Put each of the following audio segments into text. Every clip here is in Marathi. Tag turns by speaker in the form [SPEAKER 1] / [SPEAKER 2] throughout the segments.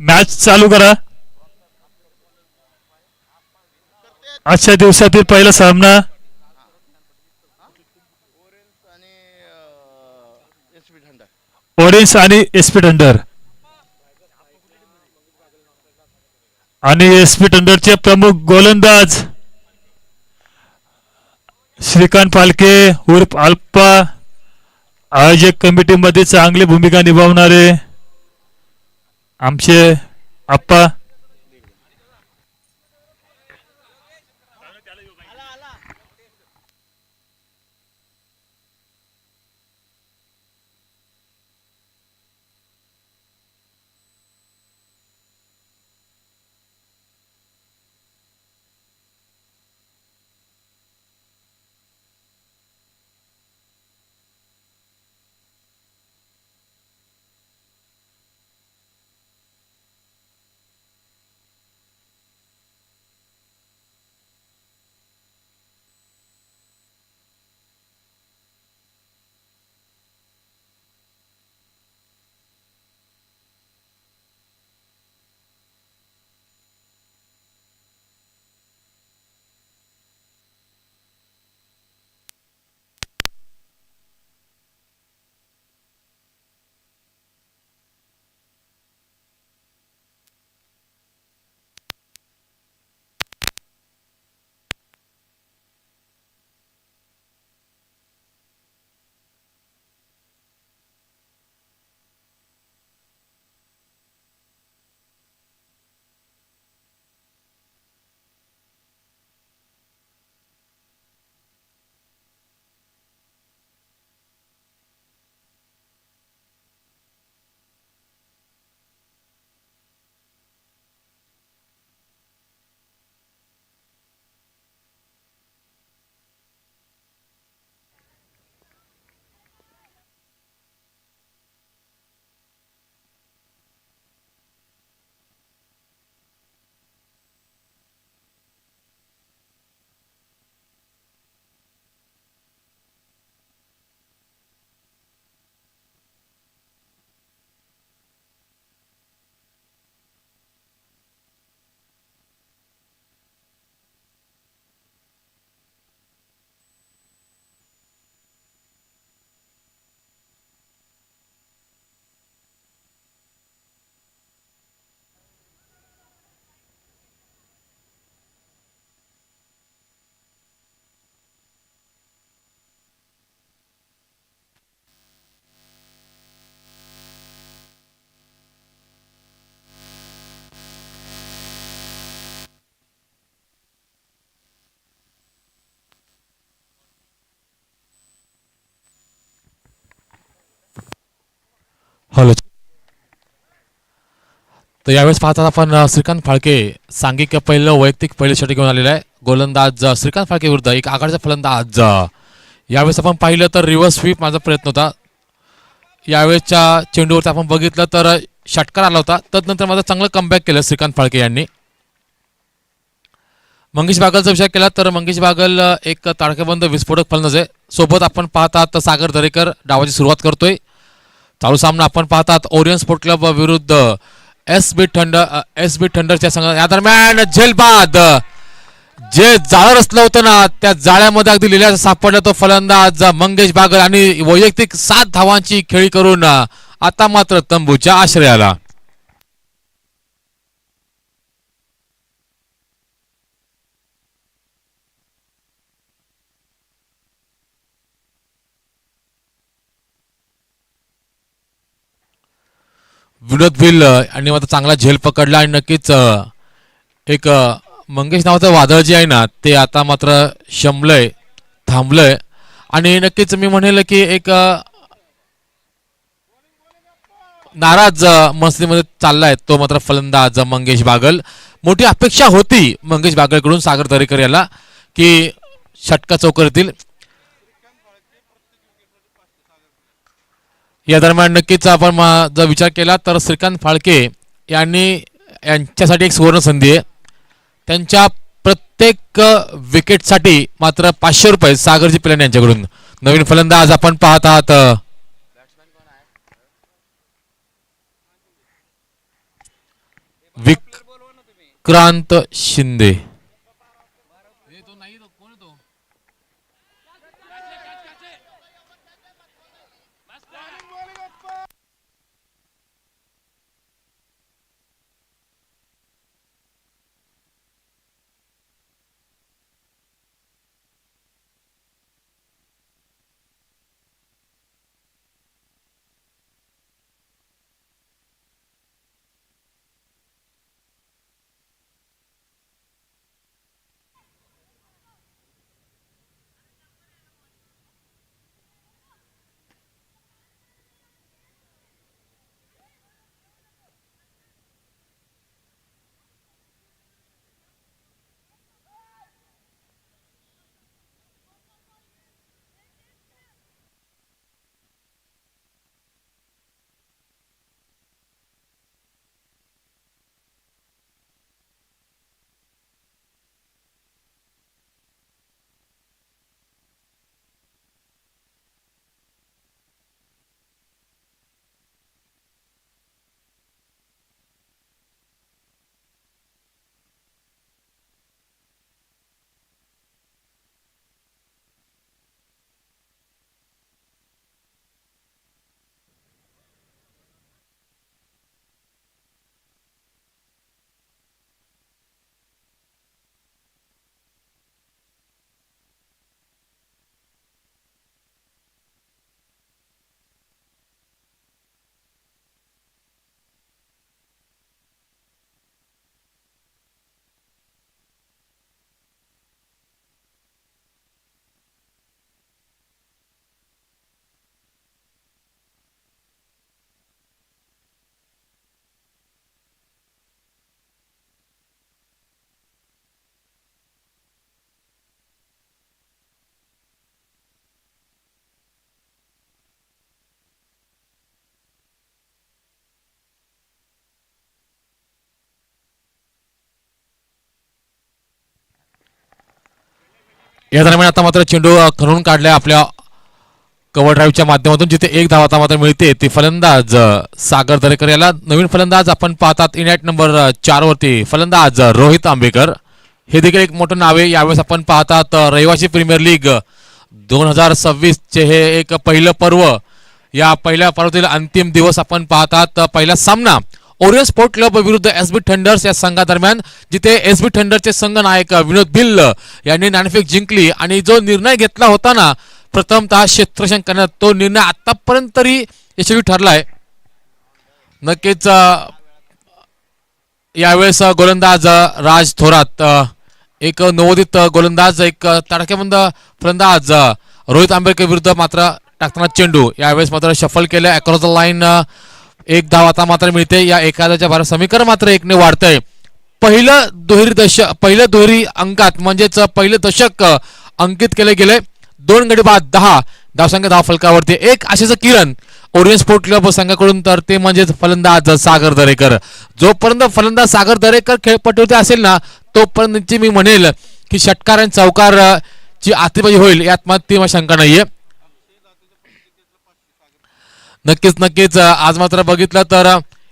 [SPEAKER 1] मॅच चालू करा. आजच्या दिवसातील पहिला सामना ऑरेंज आणि एसपी थंडर आणि एसपी थंडरचे प्रमुख गोलंदाज श्रीकांत फालके उर्फ अल्पा. आयोजक कमिटीमध्ये चांगली भूमिका निभावणारे आमचे आप्पा.
[SPEAKER 2] हॅलो. तर यावेळेस पाहतात आपण श्रीकांत फाळके सांघिक पहिलं वैयक्तिक पहिलं षटक घेऊन आलेलं आहे. गोलंदाज श्रीकांत फाळके विरुद्ध एक आघाडीचा फलंदाज. यावेळेस आपण पाहिलं तर रिव्हर्स स्वीप माझा प्रयत्न होता. यावेळेसच्या चेंडूवरती आपण बघितलं तर षटकार आला होता. तदनंतर माझं चांगलं कमबॅक केलं श्रीकांत फाळके यांनी. मंगेश बागलचा विचार केला तर मंगेश बागल एक ताडकाबंद विस्फोटक फलंदाज आहे. सोबत आपण पाहतात सागर दरेकर डावाची सुरुवात करतोय. चालू सामना आपण पाहतात ओरियन स्पोर्ट क्लब विरुद्ध एसबी थंडरच्या संघ. या दरम्यान झेलबाद जे जाळं रचलं होतं ना त्या जाळ्यामध्ये अगदी लिहिल्या सापडला तो फलंदाज मंगेश बागल आणि वैयक्तिक 7 धावांची खेळी करून आता मात्र तंबूच्या आश्रयाला. विनोद भिल आणि मात्र चांगला झेल पकडला आणि नक्कीच एक मंगेश नावाचं वादळ जे आहे ना ते आता मात्र शमलंय थांबलंय आणि नक्कीच मी म्हणेल की एक नाराज मस्तीमध्ये चाललाय तो मात्र फलंदाज मंगेश बागल. मोठी अपेक्षा होती मंगेश बागलकडून सागर दरेकर याला की षटका चौकातील. या दरम्यान नक्कीच आपण जर विचार केला तर श्रीकांत फाळके यांच्यासाठी एक सुवर्ण संधी आहे. त्यांच्या प्रत्येक विकेटसाठी मात्र 500 रुपये सागरजी पिलानी यांच्याकडून. नवीन फलंदाज आपण पाहत आहात विक्रांत शिंदे. या दरम्यान आता मात्र चेंडू खणून काढलाय आपल्या कव्हर ड्राईव्हच्या माध्यमातून, जिथे एक धाव आता मात्र मिळते. ती फलंदाज सागर दरेकर याला. नवीन फलंदाज आपण पाहतात इनॅट नंबर 4 वरती फलंदाज रोहित आंबेकर. हे देखील एक मोठं नाव आहे. यावेळेस आपण पाहतात रहिवासी प्रीमियर लीग 2026 चे हे एक पहिलं पर्व. या पहिल्या पर्वातील अंतिम दिवस आपण पाहतात. पहिला सामना ओरियन स्पोर्ट क्लब विरुद्ध एसबी थंडर्स या संघादरम्यान, जिथे एसबी थंडरचे संघ नायक विनोद भिल्ल यांनी नाणेफेक जिंकली आणि जो निर्णय घेतला होता ना प्रथमतः क्षेत्ररक्षण करण्यात, तो निर्णय आतापर्यंत तरी यशस्वी ठरलाय. नक्कीच यावेळेस गोलंदाज राज थोरात, एक नवोदित गोलंदाज, एक तडकेबंद फलंदाज रोहित आंबेकर विरुद्ध मात्र टाकताना चेंडू. यावेळेस मात्र शफल केलं अक्रॉस द लाईन. एक धाव आता मात्र मिळते. या एखाद्याच्या भारत समीकरण मात्र एकने वाढतंय. पहिलं दुहेरी अंकात म्हणजेच पहिलं दशक अंकित केले गेले. 2 गडी बाद 10 धावसंख्या, धाव फलकावरती एक आशेचं किरण ओरियन स्पोर्ट क्लब संघाकडून. तर ते म्हणजेच फलंदाज सागर दरेकर. जोपर्यंत फलंदाज सागर दरेकर खेळपट्टीवरती असेल ना, तोपर्यंतची मी म्हणेल की षटकार आणि चौकार ची आतिबाजी होईल, यात मात्र शंका नाहीये. नक्कीच आज मात्र बघितलं तर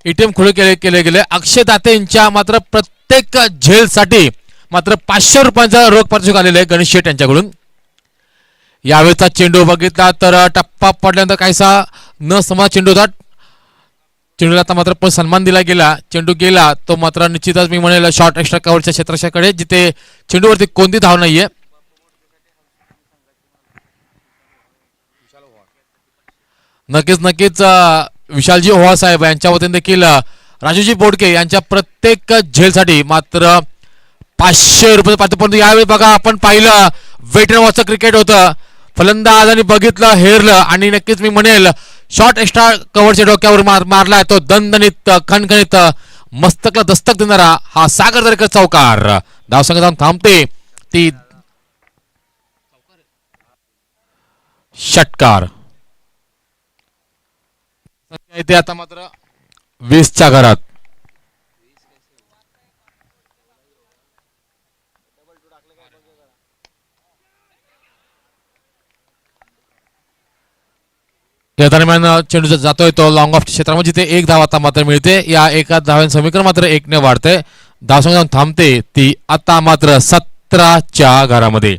[SPEAKER 2] एटीएम खुले केले गेले. अक्षय दाते यांच्या मात्र प्रत्येक झेलसाठी मात्र 500 रुपयांचा रोख पारितोषिक आलेलं आहे गणेश शेठ यांच्याकडून. यावेळेचा चेंडू बघितला तर टप्पा पडल्यानंतर काहीसा न समा चेंडू होता. चेंडूला आता मात्र पण सन्मान दिला गेला. चेंडू गेला तो मात्र निश्चितच मी म्हणेल शॉर्ट एक्स्ट्रा कव्हरच्या क्षेत्राकडे, जिथे चेंडूवरती कोणती धाव नाहीये. नक्कीच विशालजी ओव्हाळ साहेब यांच्या वतीने देखील राजूजी बोडके यांच्या प्रत्येक झेलसाठी मात्र 500 रुपये पारितोषिक. यावेळी बघा आपण पाहिलं वेट अँड वॉचचं क्रिकेट होतं. फलंदाजांनी बघितलं, हेरलं आणि नक्कीच मी म्हणेल शॉर्ट एक्स्ट्रा कव्हरच्या डोक्यावर मारलाय तो दणदणीत खणखणीत मस्तकला दस्तक देणारा हा सागर दरेकर चौकार. धावसंख्या जाऊन थांबते ती षटकार. इथे आता मात्र 20च्या घरात. या दरम्यान चेंडू जातोय तो लॉंग ऑफ क्षेत्रामध्ये जिथे एक धाव आता मात्र मिळते. या एका धाव्याचं समीकरण मात्र 1 ने वाढते. धावसंख्या जाऊन थांबते ती आता मात्र 17च्या घरामध्ये.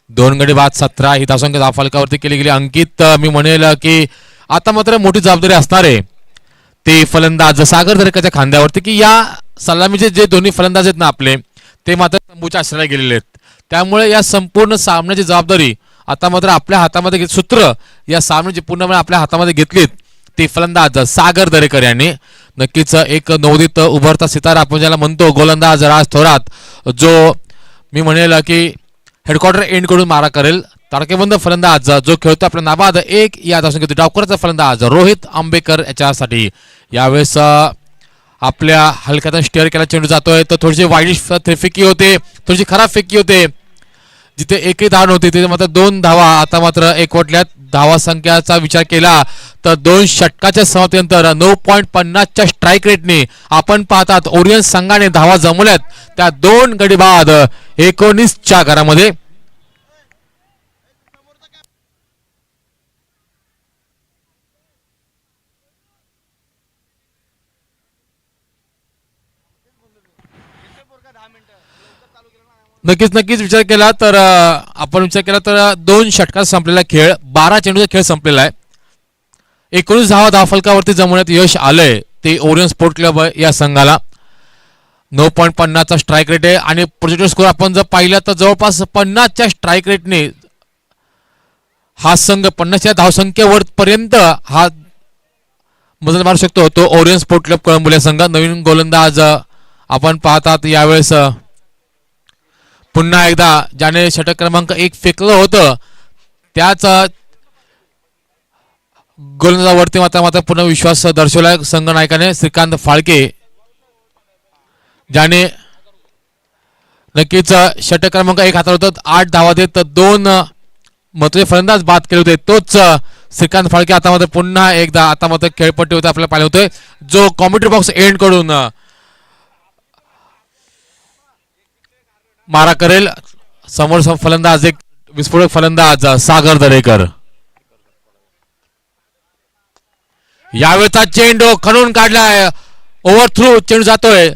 [SPEAKER 2] 2 गडी बाद 17 ही धावसंख्या धावफलकावरती केली गेली. अंकित मी म्हणेल की आता मात्र मोठी जबाबदारी असणार आहे ते फलंदाज सागर दरेकरच्या खांद्यावरती की या सलामीचे जे दोन्ही फलंदाज आहेत ना आपले ते मात्र तंबूच्या आश्रयाला गेलेले आहेत. त्यामुळे या संपूर्ण सामन्याची जबाबदारी आता मात्र आपल्या हातामध्ये सूत्र या सामन्याची पूर्णपणे आपल्या हातामध्ये घेतलीत ते फलंदाज सागर दरेकर यांनी. नक्कीच एक नवोदित उभरता सितारा आपण ज्याला म्हणतो गोलंदाज राज थोरात जो मी म्हणेल की हेडक्वार्टर एंड कडून मारा करेल. तारकेबंद फलंदाज जो खेळतो आपल्या नाबाद 1 या धावसंख्येत डावकरचा फलंदाज रोहित आंबेकर याच्यासाठी यावेळेस आपल्या हलक्यातून स्टेअर केला चेंडू जातोय. तर थोडीशी वाईडिश फेकी होते, थोडीशी खराब फेकी होते. जिथे एकही धाव नव्हती तिथे मात्र 2 धावा आता मात्र एकवटल्यात. धावा संख्याचा विचार केला तर 2 षटकाच्या समाप्तीनंतर 9.50च्या स्ट्राईक रेटने आपण पाहतात ओरियन्स संघाने धावा जमवल्यात त्या 2 गडी बाद 19च्या घरामध्ये. नक्कीच विचार केला तर आपण विचार केला तर 2 षटकात संपलेला खेळ 12 चेंडूचा खेळ संपलेला आहे. 19 धावा धावफलकावरती जमवण्यात यश आलंय ते ओरियन स्पोर्ट क्लब या संघाला. 9.50चा स्ट्राईक रेट आहे आणि प्रोजेक्टेड स्कोर आपण जर पाहिला तर जवळपास 50च्या स्ट्राईक रेटने हा संघ 50च्या धावसंख्येवर पर्यंत हा मजल मारू शकतो तो ओरियन स्पोर्ट क्लब कळंबोली संघ. नवीन गोलंदाज आपण पाहतात यावेळेस पुन्हा एकदा ज्याने षटक क्रमांक 1 फेकलं होतं त्याच गोलंदाजावरती मात्र पुन्हा विश्वास दर्शवला संघ नायकाने श्रीकांत फाळके ज्याने नक्कीच षटक क्रमांक 1 हाताळत होतं. 8 धावा देत 2 महत्त्वाचे फलंदाज बाद केले होते तोच श्रीकांत फाळके आता मात्र पुन्हा एकदा आता मात्र खेळपट्टी होते आपल्याला पाहिलं होतोय जो कॉमेंट्री बॉक्स एंड कडून मारा करेल. समोर फलंदाज एक विस्फोटक फलंदाज सागर दरेकर. यावेळेचा चेंडू खणून काढलाय ओव्हर थ्रू चेंडू जातोय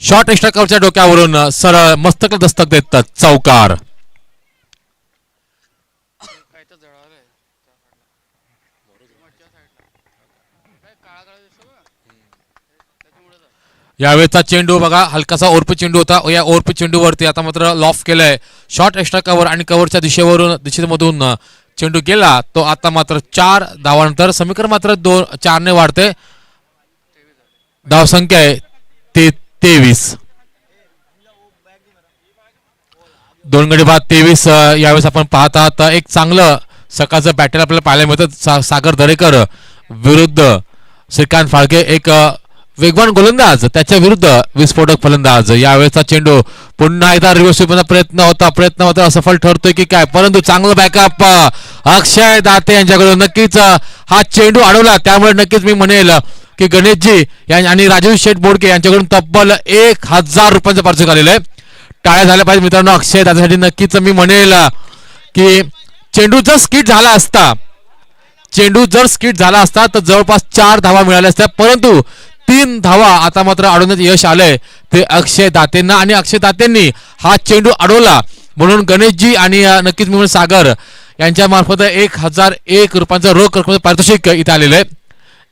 [SPEAKER 2] शॉर्ट एक्स्ट्रा कव्हरच्या डोक्यावरून सरळ मस्तक दस्तक देतात चौकार. यावेळेचा चेंडू बघा हलकासा ओरपी चेंडू होता. या ओरपी चेंडूवरती आता मात्र लॉफ केलाय शॉर्ट एक्स्ट्रा कव्हर आणि कव्हरच्या दिशेमधून चेंडू गेला तो आता मात्र 4 धावानंतर समीकरण मात्र 4 ने वाढते. धावसंख्या आहे ते 23. 2 गडी बाद 23. यावेळेस आपण पाहतात एक चांगलं सकाळचं बॅटर आपल्याला पाहायला मिळतं सागर दरेकर विरुद्ध श्रीकांत फाळके. एक वेगवान गोलंदाज त्याच्या विरुद्ध विस्फोटक फलंदाज. यावेळेचा चेंडू पुन्हा एकदा रिव्हर्स स्वीपचा प्रयत्न होता असफल ठरतोय की काय परंतु चांगलं बॅकअप अक्षय दाते यांच्याकडून. नक्कीच हा चेंडू अडवला त्यामुळे नक्कीच मी म्हणेल की गणेशजी आणि राजीव शेठ बोडके यांच्याकडून तब्बल 1000 रुपयांचं पारितोषिक आलेलं आहे. टाळ्या झाल्या पाहिजे मित्रांनो अक्षय दातेसाठी. नक्कीच मी म्हणेल की चेंडू जर स्किट झाला असता तर जवळपास 4 धावा मिळाल्या असत्या परंतु 3 धावा आता मात्र अडवण्यात यश आलंय ते अक्षय दातेंना आणि अक्षय दातेंनी हा चेंडू अडवला म्हणून गणेशजी आणि नक्कीच मी सागर यांच्या मार्फत 1001 रुपयांचं रोख रकमेचं पारितोषिक इथे आलेलं आहे.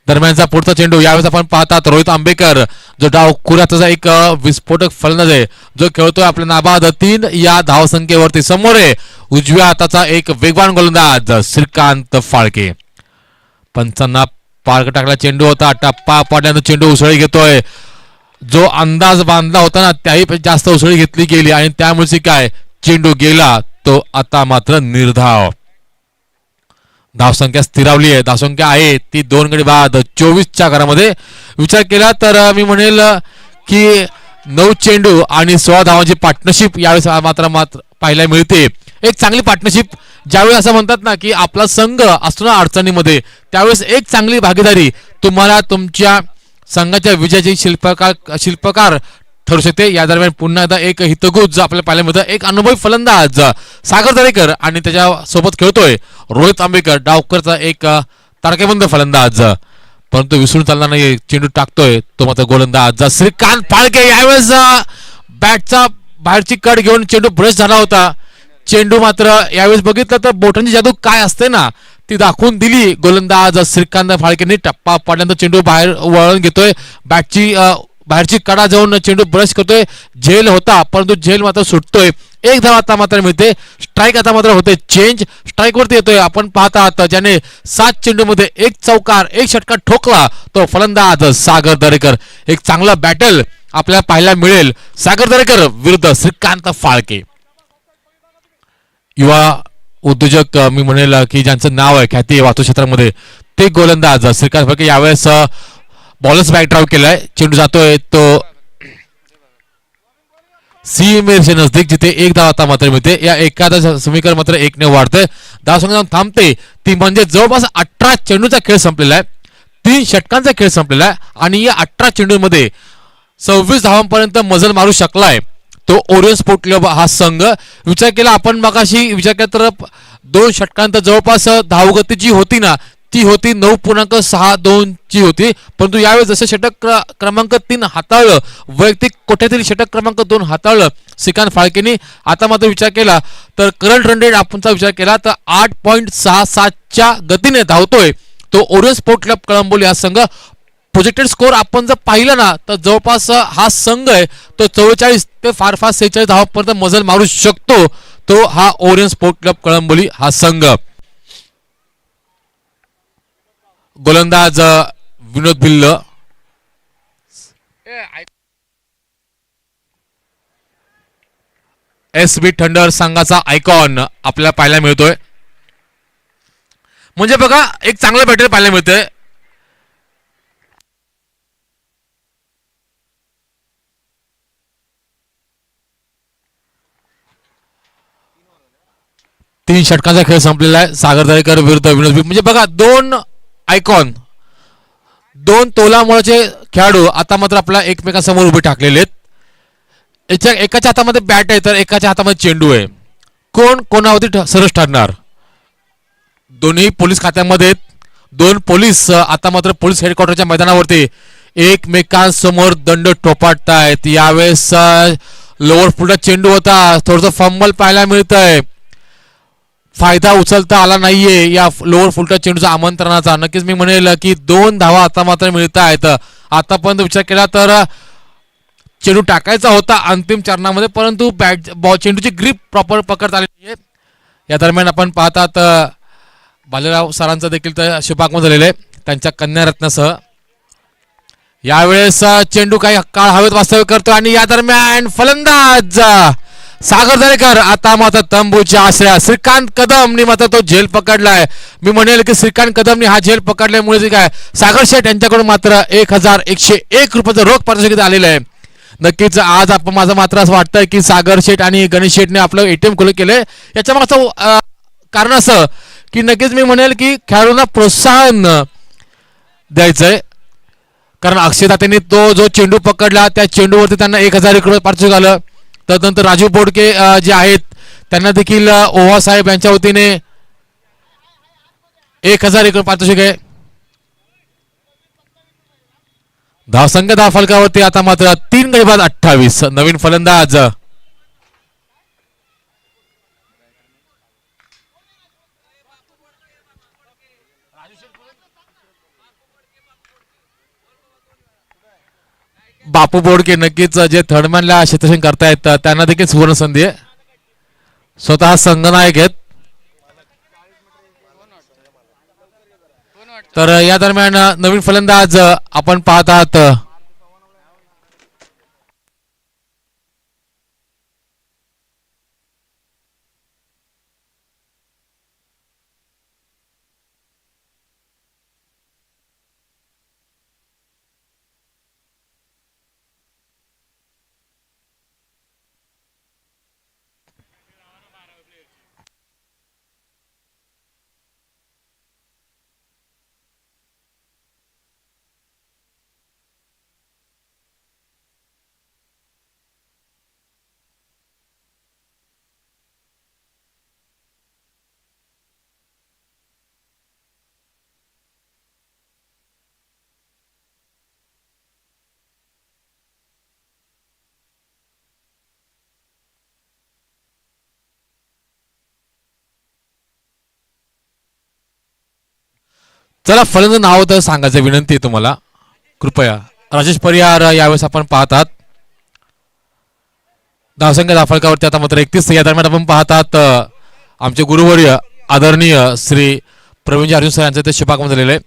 [SPEAKER 2] दरम्यानचा पुढचा चेंडू यावेळेस आपण पाहतात रोहित आंबेकर जो डाव कुराचा एक विस्फोटक फलंदाज आहे जो खेळतोय आपल्या नाबाद 3 या धावसंख्येवरती. समोर आहे उजव्या हाताचा एक वेगवान गोलंदाज श्रीकांत फाळके. पंचांना पार्क टाकला चेंडू होता टप्पा पडल्यानंतर चेंडू उसळी घेतोय. जो अंदाज बांधला होता ना त्याही जास्त उसळी घेतली गेली आणि त्यामुळे काय चेंडू गेला तो आता मात्र निर्धाव. धावसंख्या स्थिरावली आहे. धावसंख्या आहे ती 2 गडी बाद 24च्या घरामध्ये. विचार केला तर मी म्हणेल की 9 चेंडू आणि 16 धावांची पार्टनरशिप यावेळेस मात्र पाहायला मिळते. एक चांगली पार्टनरशिप ज्यावेळी असं म्हणतात ना की आपला संघ असतो ना अडचणीमध्ये त्यावेळेस एक चांगली भागीदारी तुम्हाला तुमच्या संघाच्या विजयाची शिल्पकार ठरू शकते. या दरम्यान पुन्हा एकदा एक हितगुज आपल्याला पाहायला मिळतं. एक अनुभवी फलंदाज सागर दरेकर आणि त्याच्या सोबत खेळतोय रोहित आंबेकर, डावकरचा एक तारकेबंद फलंदाज, परंतु विसरून चालणार नाही. चेंडू टाकतोय तो मात्र गोलंदाज श्रीकांत फाळके. यावेळेस बॅटचा बाहेरची कड घेऊन चेंडू ब्रश झाला होता. चेंडू मात्र यावेळेस बघितलं तर बोटांची जादू काय असते ना ती दाखवून दिली. गोलंदाज श्रीकांत फाळकेने टप्पा पडल्यानंतर चेंडू बाहेर वळून घेतोय. बॅटची बाहेरची कडा जाऊन चेंडू ब्रश करतोय. झेल होता परंतु झेल मात्र सुटतोय. एक धाव आता मात्र मिळते. स्ट्राईक आता मात्र होते चेंज. स्ट्राईक वरती येतोय. आपण पाहत आहात ज्याने 7 चेंडूमध्ये एक चौकार एक षटकार ठोकला तो फलंदाज सागर दरेकर. एक चांगला बॅटल आपल्याला पाहायला मिळेल सागर दरेकर विरुद्ध श्रीकांत फाळके. युवा उद्योजक मी म्हणेल की ज्यांचं नाव आहे ख्याती आहे वाहतूक क्षेत्रामध्ये ते गोलंदाज श्रीकांत फाळके यावेळेस बॉलर्स बॅक ड्राईव्ह केलाय. चेंडू जातोय तो सीमेच्या नजदीक जिथे एक धाव आता मात्र मिळते. या एखादा समीकरण मात्र 1 ने वाढतंय. धाव संख्या जाऊन थांबते ती म्हणजे जवळपास 18 चेंडूचा खेळ संपलेला आहे. 3 षटकांचा खेळ संपलेला आहे आणि या 18 चेंडूमध्ये 26 धावांपर्यंत मजल मारू शकलाय तो ओरियन स्पोर्ट क्लब हा संघ. विचार केला आपण मगाशी विचार केला तर 2 षटकांत जवळपास धावगती जी होती ना ती होती 9.62 ची होती. परंतु यावेळेस जसं षटक क्रमांक 3 हाताळलं वैयक्तिक कोट्यातील षटक क्रमांक 2 हाताळलं श्रीकांत फाळकेनी. आता मात्र विचार केला तर करंट रन रेट आपणचा विचार केला तर 8.67 च्या गतीने धावतोय तो ओरियन स्पोर्ट क्लब कळंबोली हा संघ. प्रोजेक्टेड स्कोर आपण जर पाहिलं ना तर जवळपास हा संघ आहे तो 44 ते फार 46 धावांपर्यंत मजल मारू शकतो तो हा ओरियन स्पोर्ट क्लब कळंबोली हा संघ. गोलंदाज विनोद भिल्ल. SB थंडर संघाचा आयकॉन आपल्याला पाहायला मिळतोय. म्हणजे बघा एक चांगलं बॅटर पाहायला मिळतंय. तीन षटकांचा खेळ संपलेला आहे. सागर दरेकर विरुद्ध विनोद भिल्ल. म्हणजे बघा 2 आयकॉन 2 तोलामुळेचे खेळाडू आता मात्र आपल्या एकमेकांसमोर उभे टाकलेले आहेत. याच्या एकाच्या हातामध्ये बॅट आहे तर एकाच्या हातामध्ये चेंडू आहे. कोण कोणावरती सरस ठरणार. दोन्ही पोलीस खात्यामध्ये 2 पोलीस आता मात्र पोलीस हेडक्वार्टरच्या मैदानावरती एकमेकांसमोर दंड ठोपाटतायत. यावेळेस लोअर फुलचा चेंडू होता. थोडंसं फंबल पाहायला मिळत आहे. फायदा उचलता आला नाहीये या लोअर फुलटा चेंडूचा आमंत्रणाचा. नक्कीच मी म्हणेल की 2 धावा आता मात्र मिळत आहेत. आतापर्यंत विचार केला तर चेंडू टाकायचा होता अंतिम चरणामध्ये परंतु चेंडूची ग्रीप प्रॉपर पकडता आली नाहीये. या दरम्यान आपण पाहतात बालेराव सरांचं देखील शुभागमन झालेलं आहे त्यांच्या कन्यारत्नासह. यावेळेस चेंडू काही काळ हवेत वास्तव्य करतो आणि या दरम्यान फलंदाज सागर दरेकर आता मात्र तंबूच्या आश्रया श्रीकांत कदमनी मात्र तो झेल पकडलाय. मी म्हणेल की श्रीकांत कदमनी हा झेल पकडल्यामुळे काय सागर शेठ यांच्याकडून मात्र 1101 रुपयाचं रोख पारितोषिक आलेलं आहे. नक्कीच आज आपण माझं मात्र असं वाटतंय की सागर शेठ आणि गणेश शेठने आपलं ATM खुलं केलंय. याच्या मागचं कारण असं की नक्कीच मी म्हणेल की खेळाडूंना प्रोत्साहन द्यायचंय. कारण अक्षय दातेंनी तो जो चेंडू पकडला त्या चेंडूवरती त्यांना 1001 रुपये पारितोषिक आलं. तदनंतर राजू बोडके जे आहेत त्यांना देखील ओव्हा साहेब यांच्या वतीने 1001 रुपये पारितोषिक आहे. धावसंख्या धाव फलकावरती आता मात्र 3 गडी बाद 28. नवीन फलंदाज बापू बोडके. नक्कीच जे थर्डमॅनला क्षेत्ररक्षण करतायत त्यांना देखील सुवर्ण संधी आहे. स्वतः संघनायक आहेत. तर या दरम्यान नवीन फलंदाज आपण पाहत आहात चला फलंदाज नाव तर सांगायचं विनंती आहे तुम्हाला कृपया. राजेश परिहार यावेळेस आपण पाहतात धावसंख्या धाफळकावरती आता मात्र 31. या दरम्यान आपण पाहतात आमचे गुरुवर्य आदरणीय श्री प्रवीणजी अर्जुन सर यांचं ते शुभागमन झालेलं आहे.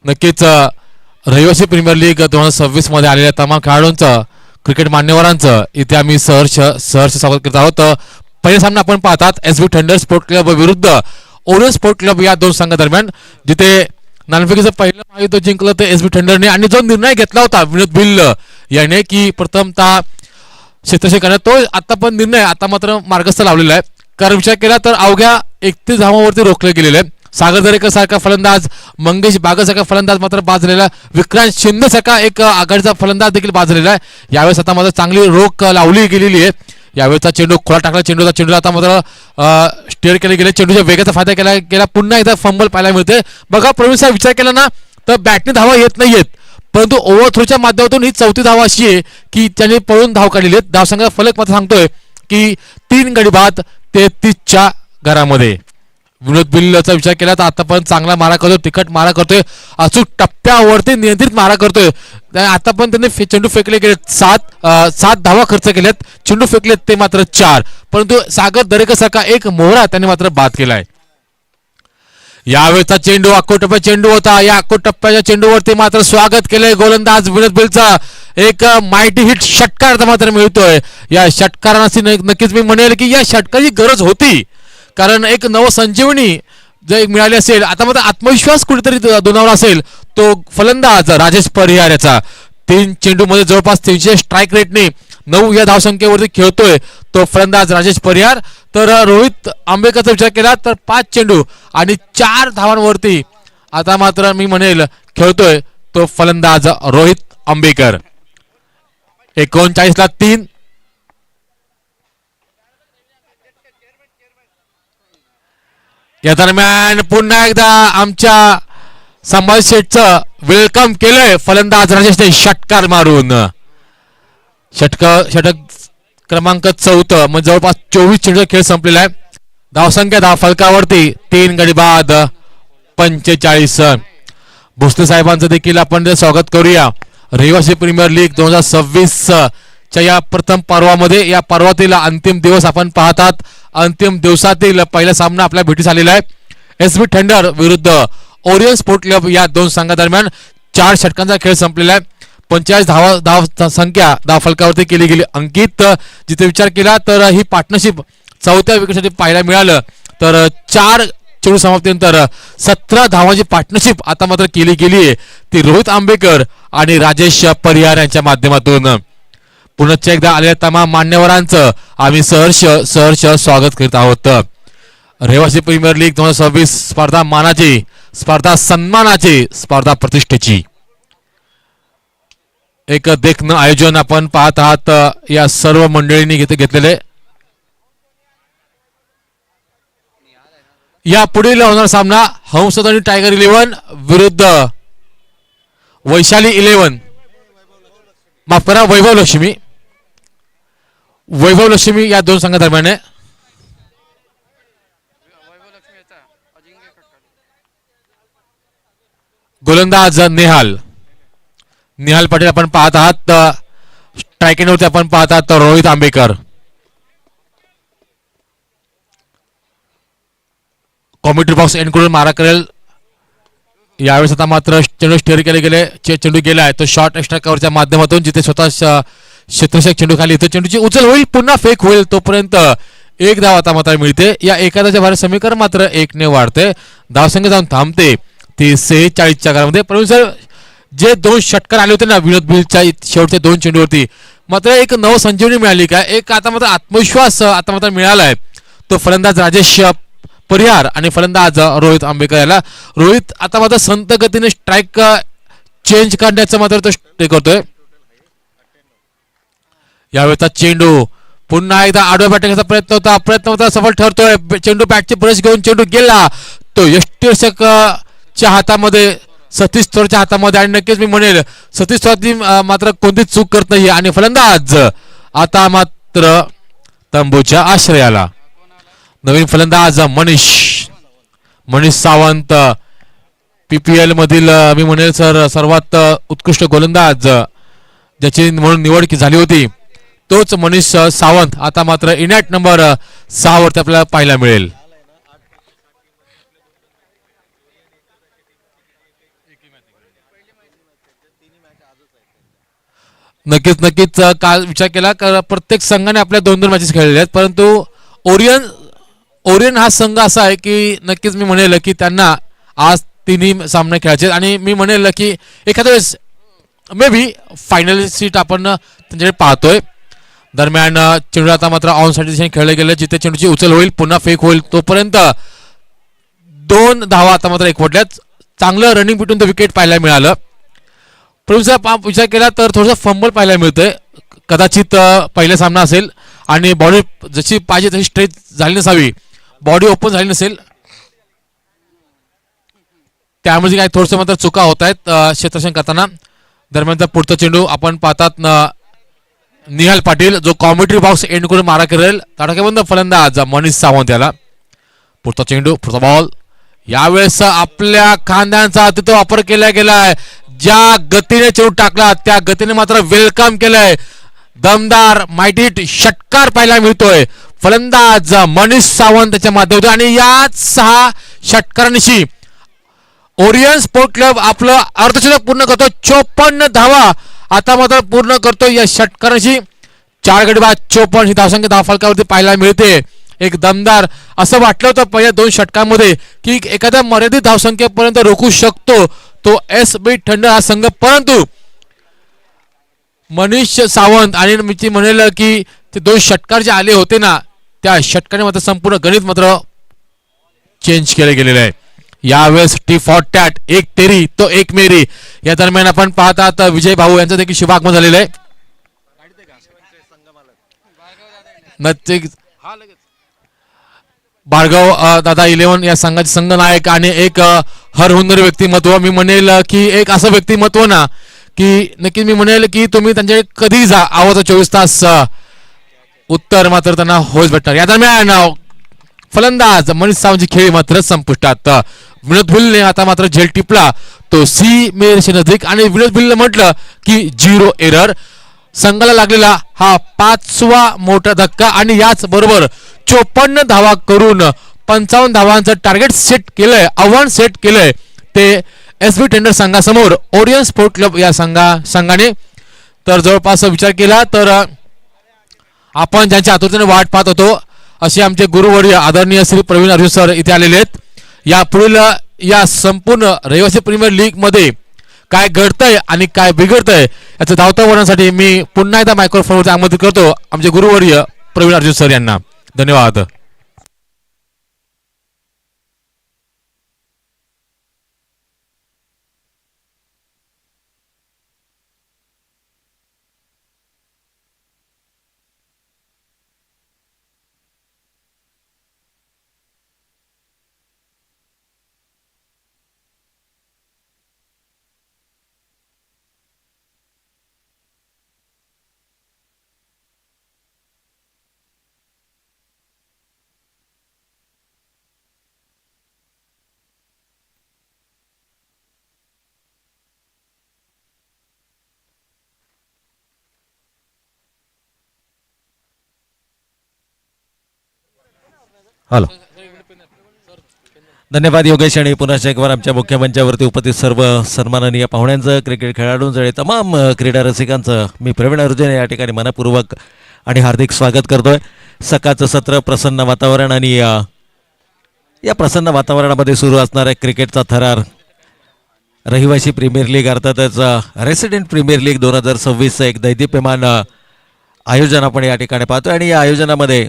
[SPEAKER 2] नक्कीच रहिवासी प्रीमियर लीग 2026 मध्ये आलेल्या तमाम खेळाडूंचं क्रिकेट मान्यवरांचं इथे आम्ही सहर्ष स्वागत करत आहोत. पहिले सामना आपण पाहतात एसबी थंडर स्पोर्ट क्लब विरुद्ध ओरियन स्पोर्ट क्लब या दोन संघादरम्यान, जिथे नाणेफेकीचं पहिलं महायुद्ध जिंकलं ते एसबी थंडरने आणि जो निर्णय घेतला होता विनोद बिल्ल याने की प्रथमतः क्षेत्ररक्षण करण्यात, तो आता पण निर्णय आता मात्र मार्गस्थ लावलेला आहे. कारण विचार केला तर अवघ्या 31 धावांवरती रोखले गेलेले आहे. सागर दरेकर सारखा फलंदाज, मंगेश बागल सारखा फलंदाज मात्र बाद झालेला, विक्रांत शिंदे सारखा एक आघाडीचा फलंदाज देखील बाद झालेला आहे. यावेळेस आता मात्र चांगली रोख लावली गेलेली आहे. यावेळेचा चेंडू खोला टाकला, चेंडूला आता मात्र स्टेअर केले गेले, चेंडूच्या वेगाचा फायदा केला गेला. पुन्हा एकदा फंबल पाहायला मिळते. बघा प्रवीण साहेब, विचार केला ना तर बॅटने धावा येत नाहीयेत, परंतु ओव्हर थ्रोच्या माध्यमातून ही 4थी धावा अशी आहे की त्याने पळून धाव काढलेली आहेत. धावसंघाचा फलक मात्र सांगतोय की 3 गडी बाद 33च्या घरामध्ये. विनोद बिल्लचा विचार केला तर आता पण चांगला मारा करतोय, तिखट मारा करतोय, अचूक टप्प्यावरती नियंत्रित मारा करतोय. आता पण त्यांनी चेंडू फेकले गेले 7 धावा खर्च केल्यात, चेंडू फेकलेत ते मात्र 4, परंतु सागर दरेकर सारखा एक मोहरा त्यांनी मात्र बाद केलाय. यावेळेचा चेंडू अक्कोटप्पा चेंडू होता. या अक्कोटप्प्याच्या चेंडूवरती मात्र स्वागत केलंय गोलंदाज विनोद बिलचा. एक मायटी हिट षटकार मात्र मिळतोय. या षटकारांची नक्कीच मी म्हणेल की या षटकाराची गरज होती, कारण एक नवसंजीवनी जर मिळाली असेल, आता मात्र आत्मविश्वास कुठेतरी दुणावला असेल तो फलंदाज राजेश परिहार याचा. 3 चेंडूमध्ये जवळपास 300 स्ट्राईक रेटने 9 या धावसंख्येवरती खेळतोय तो फलंदाज राजेश परिहार. तर रोहित आंबेकरचा विचार केला तर 5 चेंडू आणि 4 धावांवरती आता मात्र मी म्हणेल खेळतोय तो फलंदाज रोहित आंबेकर. 39ला 3. या दरम्यान पुन्हा एकदा आमच्या संभाजी शेठचं वेलकम केलंय फलंदाज राजेशने षटकार मारून. षटक क्रमांक 4, म्हणजे जवळपास 24 चेंडूचा खेळ संपलेला आहे. धावसंख्या धावफलकावरती 3 गडी बाद 45. भोसले साहेबांचं देखील आपण स्वागत करूया रहिवासी प्रीमियर लीग 2026 च्या या प्रथम पर्वामध्ये. या पर्वातील अंतिम दिवस आपण पाहतात. अंतिम दिवसातील पहिला सामना आपल्या भेटीस आलेला आहे. एसबी थंडर विरुद्ध ओरियन स्पोर्ट क्लब या दोन संघादरम्यान 4 षटकांचा खेळ संपलेला आहे. 45 धाव संख्या धावफलकावरती केली गेली अंकित. जिथे विचार केला तर ही पार्टनरशिप 4थ्या विकेटसाठी पाहायला मिळालं तर 4 चेंडू समाप्तीनंतर 17 धावांची पार्टनरशिप आता मात्र केली गेली आहे, ती रोहित आंबेकर आणि राजेश परिहार यांच्या माध्यमातून. पुनश्च एकदा आलेल्या तमाम मान्यवरांचं आम्ही सहर्ष स्वागत करीत आहोत. रहिवासी प्रीमियर लीग 2026 स्पर्धा मानाची, स्पर्धा सन्मानाची, स्पर्धा प्रतिष्ठेची एक देखणं आयोजन आपण पाहत आहात या सर्व मंडळींनी घेतलेले. या पुढील होणार सामना हंसध्वनी टायगर 11 विरुद्ध वैशाली 11, माफ करा वैभव लक्ष्मी या दोन संघादरम्यान आहे. गोलंदाज निहाल पटेल आपण पाहत आहात. स्ट्रायकिंगवरती आपण पाहत आहात Rohit Ambekar. Commentary box end करून मारा करेल. यावेळेस आता मात्र चेंडू स्टेअर केले गेले, चेंडू गेलाय तो शॉर्ट एक्स्ट्रा कव्हरच्या माध्यमातून, जिथे स्वतः क्षेत्ररक्षक चेंडू खाली इथे चेंडूची उचल होईल, पुन्हा फेक होईल, तोपर्यंत 1 धाव आता मात्र मिळते. या एखाद्याच्या भारत समीकरण मात्र 1 ने वाढते. धावसंख्या जाऊन थांबते ती 46च्या घरामध्ये. परंतु सर जे 2 षटकार आले होते ना विनोद बिलच्या शेवटच्या 2 चेंडूवरती, मात्र एक नवसंजीवनी मिळाली काय, एक आता मात्र आत्मविश्वास आता मात्र मिळालाय तो फलंदाज राजेश परिहार आणि फलंदाज रोहित आंबेकर याला. रोहित आता मात्र संत गतीने स्ट्राईक चेंज करण्याचं मात्र तो करतोय. यावेळेचा चेंडू पुन्हा एकदा आडव्या बॅटिंगचा प्रयत्न होता सफल ठरतोय. चेंडू बॅटची ब्रश घेऊन चेंडू गेला तो यष्टीरक्षकच्या हातामध्ये, सतीश थोरच्या हातामध्ये, आणि नक्कीच मी म्हणेल सतीश थोर मात्र कोणतीच चूक करत नाही आणि फलंदाज आता मात्र तंबूच्या आश्रयाला. नवीन फलंदाज मनीष सावंत PPL मधील मी म्हणेल सर सर्वात उत्कृष्ट गोलंदाज ज्याची म्हणून निवड झाली होती तोच मनीष सावंत आता मात्र इनॅट नंबर 6 वरती आपल्याला पाहायला मिळेल. नक्कीच काल विचार केला प्रत्येक संघाने आपल्या 2-2 मॅचेस खेळलेल्या आहेत परंतु ओरियन हा संघ असा आहे की नक्कीच मी म्हणेल की त्यांना आज तिन्ही सामने खेळायचे आणि मी म्हणेल की एखाद्या वेळेस मे बी फायनल सीट आपण त्यांच्याकडे पाहतोय. दरम्यान चेंडू आता मात्र ऑन साईड दिशेने खेळले गेले जिथे चेंडूची उचल होईल पुन्हा फेक होईल तोपर्यंत 2 धावा आता मात्र एकवटल्यात. चांगलं रनिंग पिटून तो विकेट पाहायला मिळालं. विचार केला तर थोडंसं फंबल पाहायला मिळतंय कदाचित पहिला सामना असेल आणि बॉडी जशी पाहिजे तशी स्ट्रेच झाली नसावी बॉडी ओपन झाली नसेल त्यामुळे काय थोडंसं मात्र चुका होत आहेत क्षेत्ररक्षण करताना. दरम्यानचा पुढचा चेंडू आपण पाहतात निहाल पाटील जो कॉमेंट्री बॉक्स एंड करून मारा करेल. तडाखेबंद फलंदाज मनीष सावंत याला. पुढचा चेंडू पुढचा बॉल यावेळेस आपल्या खांद्यांचा तिथं वापर केला गेलाय. ज्या गतीने चेंडू टाकला त्या गतीने मात्र वेलकम केलंय. दमदार माइटिट षटकार पाहायला मिळतोय. फलंदाज मनीष सावंत त्याच्या माध्यमातून आणि या 6 षटकारांशी ओरियन स्पोर्ट क्लब आपलं अर्धशतक पूर्ण करतो. 54 धावा आता मात्र पूर्ण करतो या षटकारांशी. 4 गडी बाद 54 ही धावसंख्या धावफलकावरती पाहायला मिळते. एक दमदार असं वाटलं होतं पहिल्या 2 षटकांमध्ये की एखाद्या मर्यादित धावसंख्येपर्यंत रोखू शकतो तो SB थंडर हा संघ परंतु मनीष सावंत आणि मी म्हणेल की ते 2 षटकार जे आले होते ना त्या षटकाने मात्र संपूर्ण गणित मात्र चेंज केले गेलेले आहे. यावेळेस टी फॉर टॅट एक तेरी तो एक मेरी या दरम्यान आपण पाहतात विजय भाऊ यांचं देखील शुभागमन झालेलं आहे. भार्गव दादा 11 या संघाचे संघनायक आणि एक हरहुन्नरी व्यक्तिमत्व मी म्हणेल की एक असं व्यक्तिमत्व ना की नक्की मी म्हणेल की तुम्ही त्यांच्याकडे कधी जा आवाज 24 तास उत्तर मात्र त्यांना होच भेटणार. या दरम्यान फलंदाज मनीष सावंतची खेळी मात्र संपुष्टात. विनोद भिलने आता मात्र झेल टिपला तो सी मेरशे नजदीक आणि विनोद भिलने म्हटलं की 0 एरर. संघाला लागलेला हा 5वा मोठा धक्का आणि याच बरोबर 54 धावा करून 55 धावांचं टार्गेट सेट केलंय आव्हान सेट केलंय ते SB टेंडर संघासमोर ओरियन स्पोर्ट क्लब या संघाने. तर जवळपास विचार केला तर आपण ज्यांच्या आतुरतेने वाट पाहत होतो असे आमचे गुरुवर्य आदरणीय श्री प्रवीण अर्जुन सर इथे आलेले आहेत. या पुढील या संपूर्ण रहिवासी प्रीमियर लीग मध्ये काय घडतंय आणि काय बिघडतंय याचं धावतं वर्णनासाठी मी पुन्हा एकदा मायक्रोफोनवरती आमंत्रित करतो आमचे गुरुवर्य प्रवीण अर्जुन सर यांना. धन्यवाद.
[SPEAKER 3] हॅलो धन्यवाद योगेश आणि पुन्हा एकवार आमच्या मुख्य मंचावरती उपस्थित सर्व सन्माननीय पाहुण्यांचं क्रिकेट खेळाडूंचं आणि तमाम क्रीडा रसिकांचं मी प्रवीण अर्जुन या ठिकाणी मनपूर्वक आणि हार्दिक स्वागत करतोय. सकाळचं सत्र प्रसन्न वातावरण आणि या प्रसन्न वातावरणामध्ये सुरू असणाऱ्या क्रिकेटचा थरार रहिवासी प्रीमियर लीग अर्थातच रेसिडेंट प्रीमियर लीग 2026चं एक दैदिप्यमान आयोजन आपण या ठिकाणी पाहतोय आणि या आयोजनामध्ये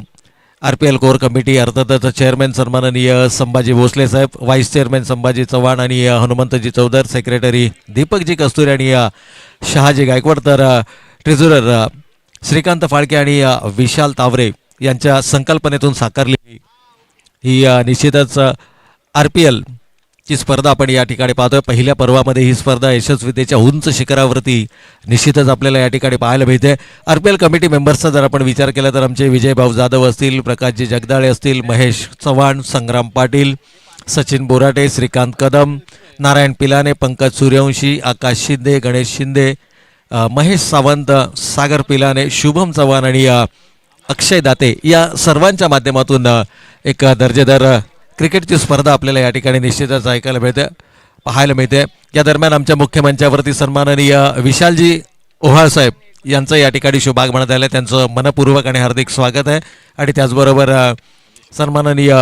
[SPEAKER 3] RPL कोर कमिटी अर्थातच चेअरमॅन सन्माननीय संभाजी भोसले साहेब, व्हाईस चेअरमॅन संभाजी चव्हाण आणि हनुमंतजी चौधर, सेक्रेटरी दीपकजी कस्तुरे आणि शहाजी गायकवाड, तर ट्रेझरर श्रीकांत फाळके आणि विशाल तावरे यांच्या संकल्पनेतून साकारली ही निश्चितच RPL ची स्पर्धा आपण या ठिकाणी पाहतोय. पहिल्या पर्वामध्ये ही स्पर्धा यशस्वीतेच्या उंच शिखरावरती निश्चितच आपल्याला या ठिकाणी पाहायला मिळते. RPL कमिटी मेंबर्सचा जर आपण विचार केला तर आमचे विजयभाऊ जाधव असतील, प्रकाशजी जगदाळे असतील, महेश चव्हाण, संग्राम पाटील, सचिन बोराटे, श्रीकांत कदम, नारायण पिलाने, पंकज सूर्यवंशी, आकाश शिंदे, गणेश शिंदे, महेश सावंत, सागर पिलाने, शुभम चव्हाण आणि अक्षय दाते या सर्वांच्या माध्यमातून एक दर्जेदार क्रिकेटची स्पर्धा आपल्याला या ठिकाणी निश्चितच ऐकायला मिळते, पाहायला मिळते. या दरम्यान आमच्या मुख्य मंचावरती सन्माननीय विशालजी ओहाळ साहेब यांचं या ठिकाणी शुभागमन झालं, त्यांचं मनपूर्वक आणि हार्दिक स्वागत आहे. आणि त्याचबरोबर सन्माननीय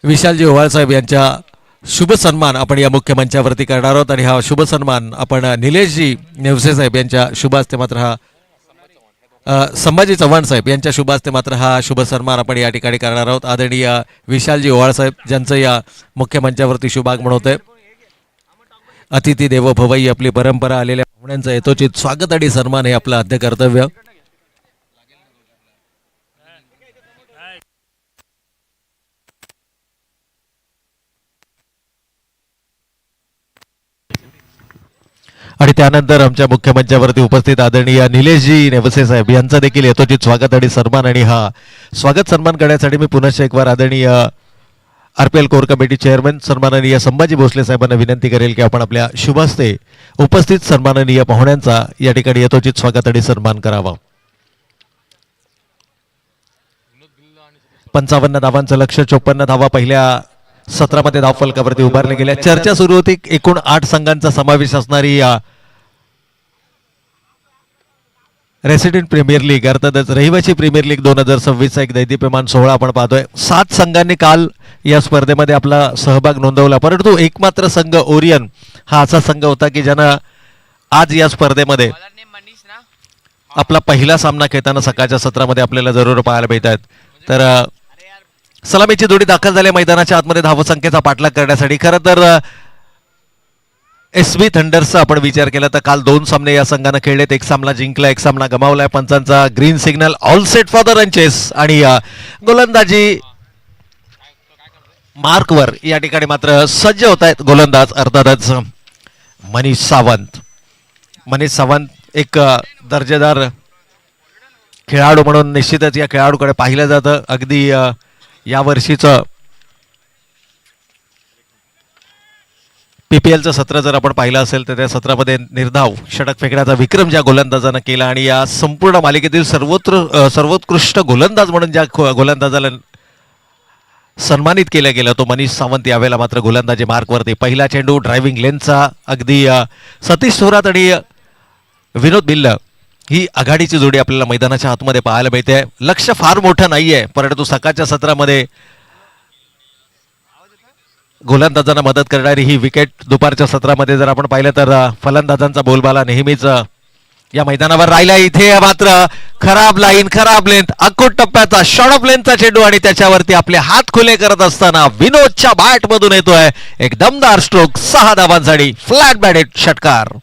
[SPEAKER 3] विशालजी ओहाळ साहेब यांच्या शुभ सन्मान आपण या मुख्य मंचावरती करणार आहोत. आणि हा शुभ सन्मान आपण निलेशजी नेवसे साहेब यांच्या शुभ हस्ते मात्र हा संभाजी चव्हाण साहेब यांच्या शुभ हस्ते मात्र हा शुभ सन्मान आपण या ठिकाणी करणार आहोत. आदरणीय विशालजी ओहाळ साहेब ज्यांचं या मुख्य मंचावरती शुभागमन होतंय. अतिथी देवो भव ही आपली परंपरा, आलेल्या पाहुण्यांचं यथोचित स्वागत आणि सन्मान हे आपलं आद्य कर्तव्य. आणि त्यानंतर आमच्या मुख्य मंचावरती उपस्थित आदरणीय निलेशजी नेवसे साहेब यांचं देखील यथोचित स्वागत आणि सन्मान. आणि हा स्वागत सन्मान करण्यासाठी मी पुनश्च एक बार आदरणीय RPL कोर कमिटी चेअरमन सन्माननीय संभाजी भोसले साहेबांना विनंती करेल की आपण आपल्या शुभ हस्ते उपस्थित सन्माननीय पाहुण्यांचा या ठिकाणी यथोचित स्वागत आणि सन्मान करावा. 55 धावांचं लक्ष्य, 54 धावा पहिल्या सत्रामध्ये धावफलकावरती उभारले गेल्या. चर्चा सुरू होती, एकूण 8 संघांचा समावेश असणारी रेसिडेंट प्रीमियर लीग अर्थातच रहिवासी प्रीमियर लीग 2026 चा एक दैदीप्यमान सोहळा आपण पाहतोय. 7 संघांनी काल या स्पर्धेमध्ये आपला सहभाग नोंदवला, परंतु एकमात्र संघ ओरियन हा असा संघ होता की ज्यानं आज या स्पर्धेमध्ये आपला पहिला सामना खेळताना सकाळच्या सत्रामध्ये आपल्याला जरूर पाहायला मिळतात. तर सलामीची जोडी दाखल झाली मैदानाच्या आतमध्ये धावसंख्येचा पाठलाग करण्यासाठी. खरं तर SB थंडर्सचा आपण विचार केला तर काल 2 सामने या संघानं खेळलेत, एक सामना जिंकला, एक सामना गमावलाय. पंचांचा green signal, all set for the run chase. आणि गोलंदाजी मार्कवर या ठिकाणी मात्र सज्ज होत आहेत गोलंदाज अर्थातच मनीष सावंत. मनीष सावंत एक दर्जेदार खेळाडू म्हणून निश्चितच या खेळाडूकडे पाहिलं जातं. अगदी या वर्षीचं PPLचं सत्र जर आपण पाहिलं असेल तर त्या सत्रामध्ये निर्धाव षटक फेकण्याचा विक्रम ज्या गोलंदाजानं केला आणि या संपूर्ण मालिकेतील सर्वोत्कृष्ट गोलंदाज म्हणून ज्या गोलंदाजाला सन्मानित केलं गेलं तो मनीष सावंत यावेळेला मात्र गोलंदाजी मार्कवरती. पहिला चेंडू ड्रायव्हिंग लेनचा, अगदी सतीश थोरात आणि विनोद बिल्ल ही आघाडीची जोडी आपल्याला मैदानाच्या आतमध्ये पाहायला मिळते. लक्ष फार मोठं नाहीये, परंतु सकाळच्या सत्रामध्ये गोलंदाजांना मदत करणारी ही विकेट. दुपारच्या सत्रामध्ये जर आपण पाहिलं तर फलंदाजांचा बोलबाला नेहमीच या मैदानावर राहिला. इथे मात्र खराब लाईन, खराब लेंथ, अकूट टप्प्याचा शॉर्ट ऑफ लेंथचा चेंडू आणि त्याच्यावरती आपले हात खुले करत असताना विनोदच्या बॅट मधून येतोय एक दमदार स्ट्रोक. 6 धावांसाठी फ्लॅट बॅटेड षटकार.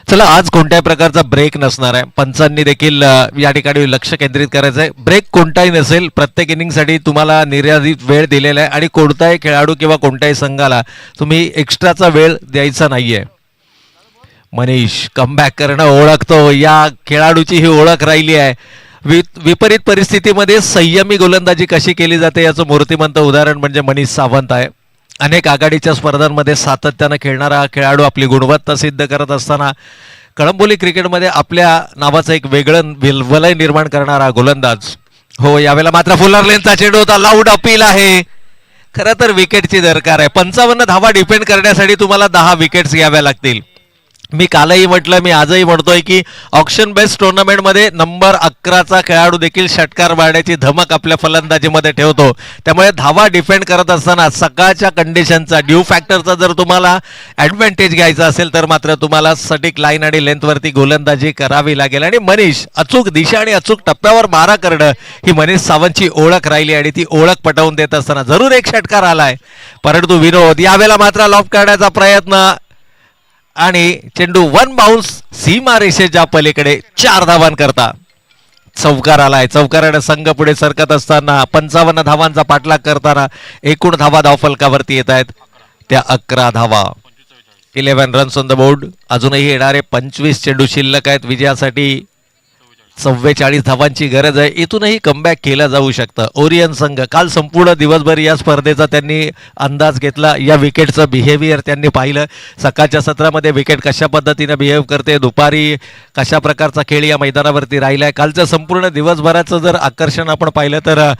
[SPEAKER 3] चला, आज कोणत्याही प्रकारचा ब्रेक नसणार आहे. पंचांनी देखील या ठिकाणी लक्ष केंद्रित करायचं आहे. ब्रेक कोणताही नसेल, प्रत्येक इनिंगसाठी तुम्हाला निर्यादित वेळ दिलेला आहे आणि कोणताही खेळाडू किंवा कोणत्याही संघाला तुम्ही एक्स्ट्राचा वेळ द्यायचा नाहीये. मनीष कमबॅक करणं ओळखतो, या खेळाडूची ही ओळख राहिली आहे. विपरीत परिस्थितीमध्ये संयमी गोलंदाजी कशी केली जाते याचं मूर्तिमंत उदाहरण म्हणजे मनीष सावंत आहे. अनेक आघाडीच्या स्पर्धांमध्ये सातत्यानं खेळणारा खेळाडू आपली गुणवत्ता सिद्ध करत असताना कळंबोली क्रिकेटमध्ये आपल्या नावाचं एक वेगळं वलय निर्माण करणारा गोलंदाज. हो, यावेळेला मात्र फुलर लेनचा चेंडू होता, लाऊड अपील आहे. खरं तर विकेटची दरकार आहे. 55 धावा डिफेंड करण्यासाठी तुम्हाला 10 विकेट्स घ्याव्या लागतील. मी कालही म्हटलं, मी आजही म्हणतोय की ऑक्शन बेस्ड टुर्नामेंटमध्ये नंबर 11चा खेळाडू देखील षटकार मारण्याची धमक आपल्या फलंदाजीमध्ये ठेवतो. त्यामुळे धावा डिफेंड करत असताना सकाळच्या कंडिशनचा ड्यू फॅक्टरचा जर तुम्हाला ॲडव्हान्टेज घ्यायचा असेल तर मात्र तुम्हाला सटीक लाईन आणि लेंथवरती गोलंदाजी करावी लागेल. आणि मनीष अचूक दिशा आणि अचूक टप्प्यावर मारा करणं ही मनीष सावंतची ओळख राहिली आणि ती ओळख पटवून देत असताना जरूर एक षटकार आलाय, परंतु विनोद यावेळेला मात्र लॉफ्ट करण्याचा प्रयत्न आणि चेंडू 1 बाउन्स सीमा रेषेच्या पलीकडे 4 धावांकरता चौकार आलाय. चौकाराने संघ पुढे सरकत असताना 55 धावांचा पाठलाग करताना एकूण धावा धावफलकावरती येत आहेत त्या 11 धावा. 11 रन्स ऑन द बोर्ड. अजूनही येणारे 25 चेंडू शिल्लक आहेत. विजयासाठी 44 धावांची गरज आहे. इथूनही कमबॅक केलं जाऊ शकतं. ओरियन संघ काल संपूर्ण दिवसभर या स्पर्धेचा त्यांनी अंदाज घेतला. या विकेटचं बिहेवियर त्यांनी पाहिलं. सकाळच्या सत्रामध्ये विकेट कशा पद्धतीने बिहेव करते, दुपारी कशा प्रकारचा खेळ या मैदानावरती राहिला आहे. कालचं संपूर्ण दिवसभराचं जर आकर्षण आपण पाहिलं तर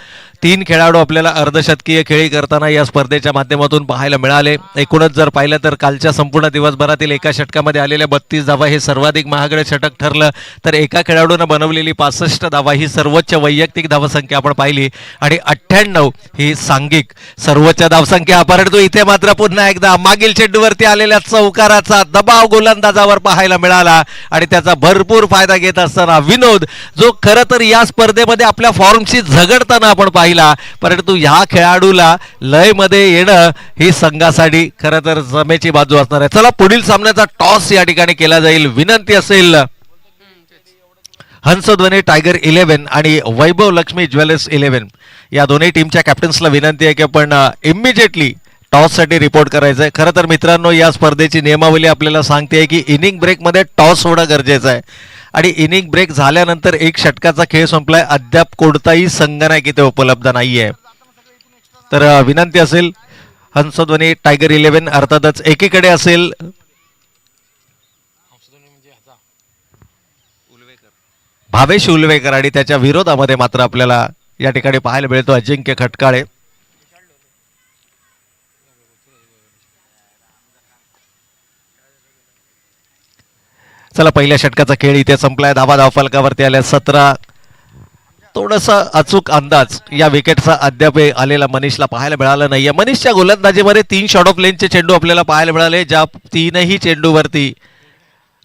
[SPEAKER 3] 3 खेळाडू आपल्याला अर्धशतकीय खेळी करताना या स्पर्धेच्या माध्यमातून पाहायला मिळाले. एकूणच जर पाहिलं तर कालच्या संपूर्ण दिवसभरातील एका षटकामध्ये आलेल्या 32 धावा हे सर्वाधिक महागडे षटक ठरलं. तर एका खेळाडूनं बनवलेली 65 धावा ही सर्वोच्च वैयक्तिक धावसंख्या आपण पाहिली आणि 98 ही सांघिक सर्वोच्च धावसंख्या. परंतु इथे मात्र पुन्हा एकदा मागील चेंडूवरती आलेल्या चौकाराचा दबाव गोलंदाजावर पाहायला मिळाला आणि त्याचा भरपूर फायदा घेत असताना विनोद, जो खरं तर या स्पर्धेमध्ये आपल्या फॉर्मशी झगडताना आपण पाहिला, परंतु ह्या खेळाडूला लय मध्ये येणं ही संघासाठी खरं तर जमेची बाजू असणार आहे. चला पुढील सामन्याचा टॉस या ठिकाणी केला जाईल. विनंती असेल हंसध्वनी टायगर 11 आणि वैभव लक्ष्मी ज्वेलर्स 11 या दोन्ही टीमच्या कॅप्टन्सला विनंती आहे की आपण इमिजिएटली टॉससाठी रिपोर्ट करायचं आहे. खरं तर मित्रांनो, या स्पर्धेची नियमावली आपल्याला सांगते की इनिंग ब्रेकमध्ये टॉस होणं गरजेचं आहे आणि इनिंग ब्रेक झाल्यानंतर 1 षटकाचा खेळ संपलाय. अद्याप कोणताही संघ नाही की ते उपलब्ध नाहीये. तर विनंती असेल हंसध्वनी टायगर 11 अर्थातच एकीकडे असेल भावेश उलवेकर आणि त्याच्या विरोधामध्ये मात्र आपल्याला या ठिकाणी पाहायला मिळतो अजिंक्य खटकाळे. चला पहिल्या षटकाचा खेळ इथे संपलाय. धावा धावफलकावरती आल्या 17. थोडासा अचूक अंदाज या विकेटचा अद्याप आलेला मनीषला पाहायला मिळाला नाहीये. मनीषच्या गोलंदाजीमध्ये 3 शॉर्ट ऑफ लेनचे चेंडू आपल्याला पाहायला मिळाले, ज्या 3ही चेंडूवरती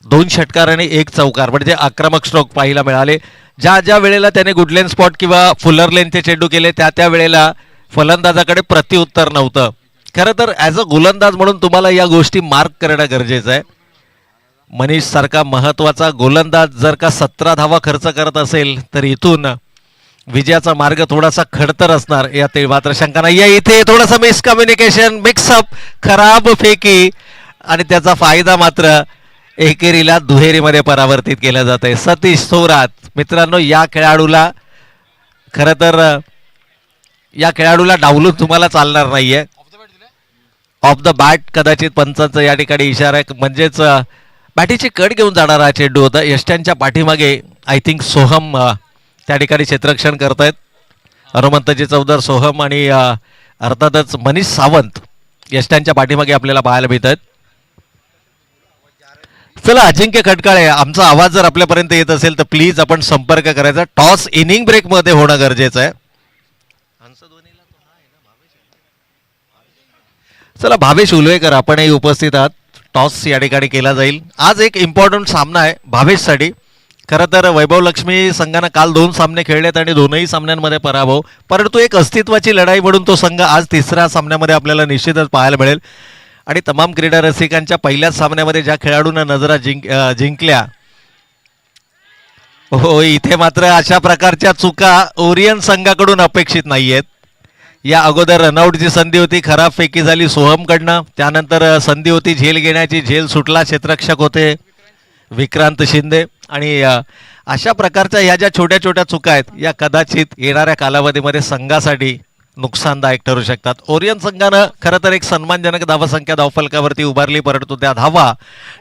[SPEAKER 3] 2 षटकार आणि 1 चौकार म्हणजे आक्रमक स्ट्रोक पाहायला मिळाले. ज्या वेळेला त्याने गुडलेन स्पॉट किंवा फुलर लेनचे चेंडू केले त्या वेळेला फलंदाजाकडे प्रत्युत्तर नव्हतं. खरं तर ॲज अ गोलंदाज म्हणून तुम्हाला या गोष्टी मार्क करणं गरजेचं आहे. मनीष सारखा महत्वाचा गोलंदाज जर का 17 धावा खर्च करत असेल तर इथून विजयाचा मार्ग थोडासा खडतर असणार यात मात्र शंका नाही. इथे थोडासा मिसकम्युनिकेशन, मिक्सअप, खराब फेकी आणि त्याचा फायदा मात्र एकेरीला दुहेरीमध्ये परावर्तित केलं जात आहे. सतीश थोरात मित्रांनो, या खेळाडूला खरं तर या खेळाडूला डावलून तुम्हाला चालणार नाहीये. ऑफ द बॅट कदाचित पंचांचा या ठिकाणी इशारा आहे, म्हणजेच बॅटीची कड घेऊन जाणारा चेंडू होता. यष्ट्यांच्या पाठीमागे आय थिंक सोहम त्या ठिकाणी क्षेत्ररक्षण करतायत. हनुमंतजी चौधर, सोहम आणि अर्थातच मनीष सावंत यष्ट्यांच्या पाठीमागे आपल्याला पाहायला मिळत आहेत. चला अजिंक्य खटकाळे, आमचा आवाज जर आपल्यापर्यंत येत असेल तर प्लीज आपण संपर्क करायचा. टॉस इनिंग ब्रेक मध्ये होणं गरजेचं आहे. चला भावेश उलवेकर आपणही उपस्थित आहात. टॉस या ठिकाणी केला जाईल. आज एक इम्पॉर्टंट सामना आहे भावेशसाठी. खरं तर वैभव लक्ष्मी संघानं काल 2 सामने खेळलेत आणि दोनही सामन्यांमध्ये पराभव, परंतु एक अस्तित्वाची लढाई म्हणून तो संघ आज 3ऱ्या सामन्यामध्ये आपल्याला निश्चितच पाहायला मिळेल. आणि तमाम क्रीडा रसिकांच्या पहिल्याच सामन्यामध्ये ज्या खेळाडूंना नजरा जिंकल्या, हो इथे मात्र अशा प्रकारच्या चुका ओरियन संघाकडून अपेक्षित नाहीयेत. या अगोदर रनआउटची संधी होती, खराब फेकी झाली सोहमकडनं. त्यानंतर संधी होती झेल घेण्याची, झेल सुटला, क्षेत्ररक्षक होते विक्रांत शिंदे. आणि अशा प्रकारच्या ह्या ज्या छोट्या छोट्या चुका आहेत या कदाचित येणाऱ्या कालावधीमध्ये संघासाठी नुकसानदायक ठरू शकतात. ओरियन संघानं खरं तर एक सन्मानजनक धावसंख्या धावफलकावरती उभारली, परंतु त्या धावा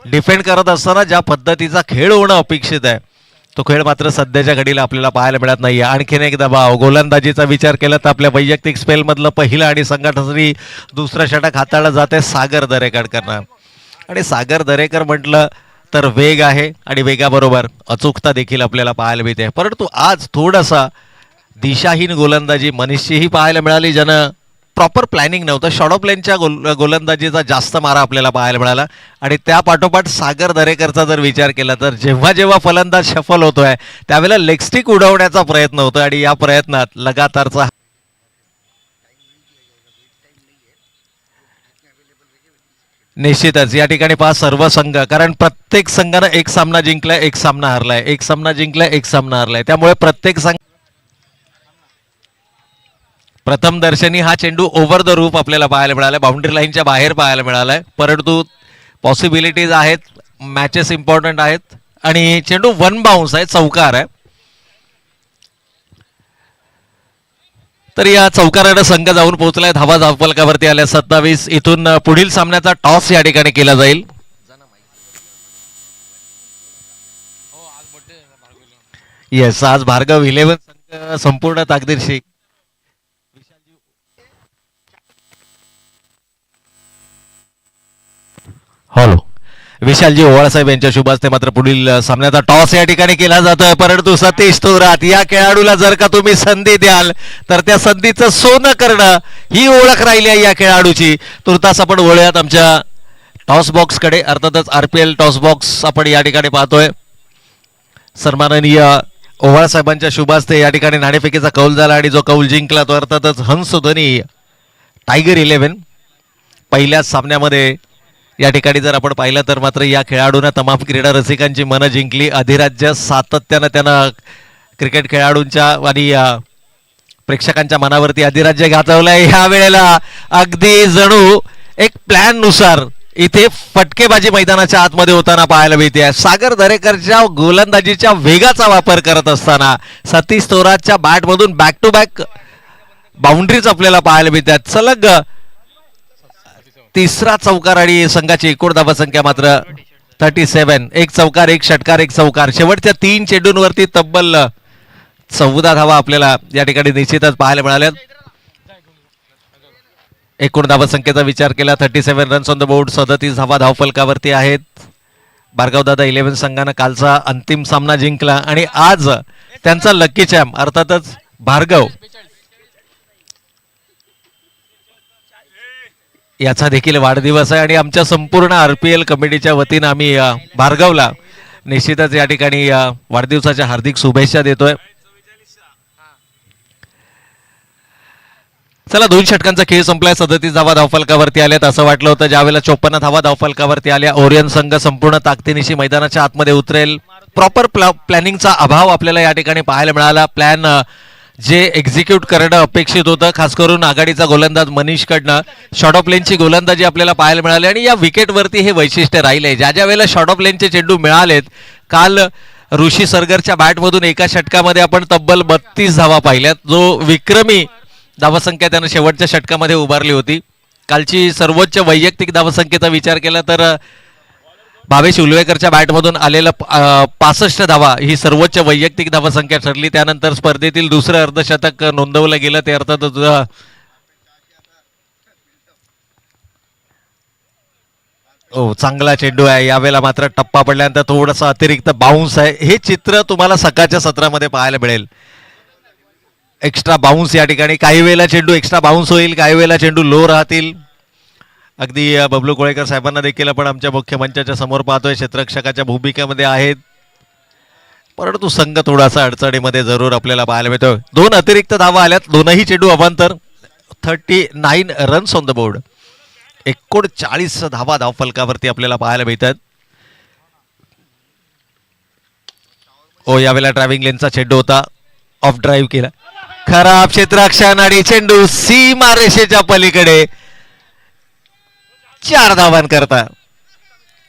[SPEAKER 3] डिफेंड करत असताना ज्या पद्धतीचा खेळ होणं अपेक्षित आहे तो खेळ मात्र सध्याच्या घडीला आपल्याला पाहायला मिळत नाही. आणखीन एक दबाव गोलंदाजीचा विचार केला तर आपल्या वैयक्तिक स्पेलमधलं पहिलं आणि संघासाठी दुसरं षटक हाताळलं जाते सागर दरेकरनं. आणि सागर दरेकर म्हटलं तर वेग आहे आणि वेगाबरोबर अचूकता देखील आपल्याला पाहायला मिळते. परंतु आज थोडासा दिशाहीन गोलंदाजी मनीषचीही पाहायला मिळाली, ज्यानं प्रॉपर प्लॅनिंग नव्हतं. शॉर्ट ऑफ लेनच्या गोलंदाजीचा जास्त मारा आपल्याला पाहायला मिळाला. आणि त्या पाठोपाठ सागर दरेकरचा जर विचार केला तर जेव्हा जेव्हा फलंदाज सफल होतोय त्यावेळेला लेगस्टिक उडवण्याचा प्रयत्न होतो आणि या प्रयत्नात लगातारचा निश्चितच या ठिकाणी पहा सर्व संघ, कारण प्रत्येक संघानं एक सामना जिंकलाय, एक सामना हरलाय, एक सामना जिंकलाय, एक सामना हरलाय. त्यामुळे प्रत्येक संघ प्रथम दर्शनी हा चेंडू ओव्हर द रूफ आपल्याला पाहायला मिळालाय, बाउंड्री लाईनच्या बाहेर पाहायला मिळालाय. परंतु पॉसिबिलिटीज आहेत, मॅचेस इम्पॉर्टंट आहेत आणि चेंडू वन बाउन्स आहे, चौकार आहे. तर या चौकारानं संघ जाऊन पोहोचलाय, धावा धावफलकावरती आल्या 27. इथून पुढील सामन्याचा टॉस या ठिकाणी केला जाईल. येस, आज भार्गव 11 संघ संपूर्ण ताकदीरशी. हॅलो, विशालजी ओवाळ साहेब यांच्या शुभ हस्ते मात्र पुढील सामन्याचा टॉस या ठिकाणी केला जातोय. परंतु सतीश थोरात या खेळाडूला जर का तुम्ही संधी द्याल तर त्या संधीचं सोनं करणं ही ओळख राहिली आहे या खेळाडूची. तुर्तास आपण वळूयात आमच्या टॉस बॉक्सकडे. अर्थातच RPL टॉस बॉक्स आपण या ठिकाणी पाहतोय. सन्माननीय ओवाळ साहेबांच्या शुभ हस्ते या ठिकाणी नाणेफेकीचा कौल झाला आणि जो कौल जिंकला तो अर्थातच हंसध्वनी टायगर 11. पहिल्याच सामन्यामध्ये या ठिकाणी जर आपण पाहिलं तर मात्र या खेळाडूंना तमाम क्रीडा रसिकांची मनं जिंकली. अधिराज्य सातत्यानं त्यानं क्रिकेट खेळाडूंच्या आणि प्रेक्षकांच्या मनावरती अधिराज्य गाजवलंय. ह्या वेळेला अगदी जणू एक प्लॅन नुसार इथे फटकेबाजी मैदानाच्या आतमध्ये होताना पाहायला मिळते. सागर दरेकरच्या गोलंदाजीच्या वेगाचा वापर करत असताना सतीश थोरातच्या बॅटमधून बॅक टू बॅक बाउंड्रीज आपल्याला पाहायला मिळतात. सलग तिसरा चौकार आणि संघाची एकूण धावा संख्या मात्र 37. एक चौकार, एक षटकार, एक चौकार. शेवटच्या 3 चेंडूंवरती तब्बल 14 धावा आपल्याला या ठिकाणी निश्चितच पाहायला मिळाल्या. एकूण धावा संख्येचा विचार केला 37 रन्स ऑन द बोर्ड. 37 धावा धावफलकावरती आहेत. भार्गवदादा 11 संघानं कालचा अंतिम सामना जिंकला आणि आज त्यांचा लकी चॅम्प अर्थातच भार्गव याचा देखील वाढदिवस आहे आणि आमच्या संपूर्ण RPL कमिटीच्या वतीनं आम्ही भार्गवला निश्चितच या ठिकाणी वाढदिवसाच्या हार्दिक शुभेच्छा देतोय. चला, 2 षटकांचा खेळ संपलाय. 37 धावा धावफलकावरती आल्यात. असं वाटलं होतं ज्यावेळेला 54 धावा धावफलकावरती आल्या ओरियन संघ संपूर्ण ताकदीनिशी मैदानाच्या आतमध्ये उतरेल. प्रॉपर प्लॅनिंगचा अभाव आपल्याला या ठिकाणी पाहायला मिळाला. प्लॅन जे एक्झिक्यूट करणं अपेक्षित होतं, खास करून आघाडीचा गोलंदाज मनीषकडनं शॉर्ट ऑफ लेनची गोलंदाजी आपल्याला पाहायला मिळाली आणि या विकेटवरती हे वैशिष्ट्य राहिले. ज्या ज्या वेळेला शॉर्ट ऑफ लेनचे चेंडू मिळालेत, काल ऋषी सरगरच्या बॅटमधून एका षटकामध्ये आपण तब्बल 32 धावा पाहिल्यात, जो विक्रमी धावसंख्या त्यानं शेवटच्या षटकामध्ये उभारली होती. कालची सर्वोच्च वैयक्तिक धावसंख्येचा विचार केला तर भावेश उलवेकरच्या बॅटमधून आलेलं 65 धावा ही सर्वोच्च वैयक्तिक धावसंख्या ठरली. त्यानंतर स्पर्धेतील दुसरं अर्धशतक नोंदवलं गेलं. ते अर्थातच चांगला चेंडू आहे. यावेळेला मात्र टप्पा पडल्यानंतर थोडासा अतिरिक्त बाउन्स आहे. हे चित्र तुम्हाला सकाळच्या सत्रामध्ये पाहायला मिळेल. एक्स्ट्रा बाउन्स या ठिकाणी काही वेळेला चेंडू एक्स्ट्रा बाउन्स होईल, काही वेळेला चेंडू लो राहतील. अगदी बबलू कोळेकर साहेबांना देखील आपण आमच्या मुख्य मंचाच्या समोर पाहतोय, क्षेत्ररक्षकाच्या भूमिकेमध्ये आहेत. परंतु संघ थोडासा अडचणीमध्ये जरूर आपल्याला पाहायला मिळतोय. 2 अतिरिक्त धावा आल्यात, दोनही चेंडू अवांतर. 39 रन्स ऑन द बोर्ड. 39 धावा धावफलकावरती आपल्याला पाहायला मिळतात. यावेळेला ड्रायव्हिंग लेनचा चेंडू होता, ऑफ ड्राईव्ह केला. खराब क्षेत्ररक्षण आणि चेंडू सीमा रेषेच्या पलीकडे. 4 धावांकरता.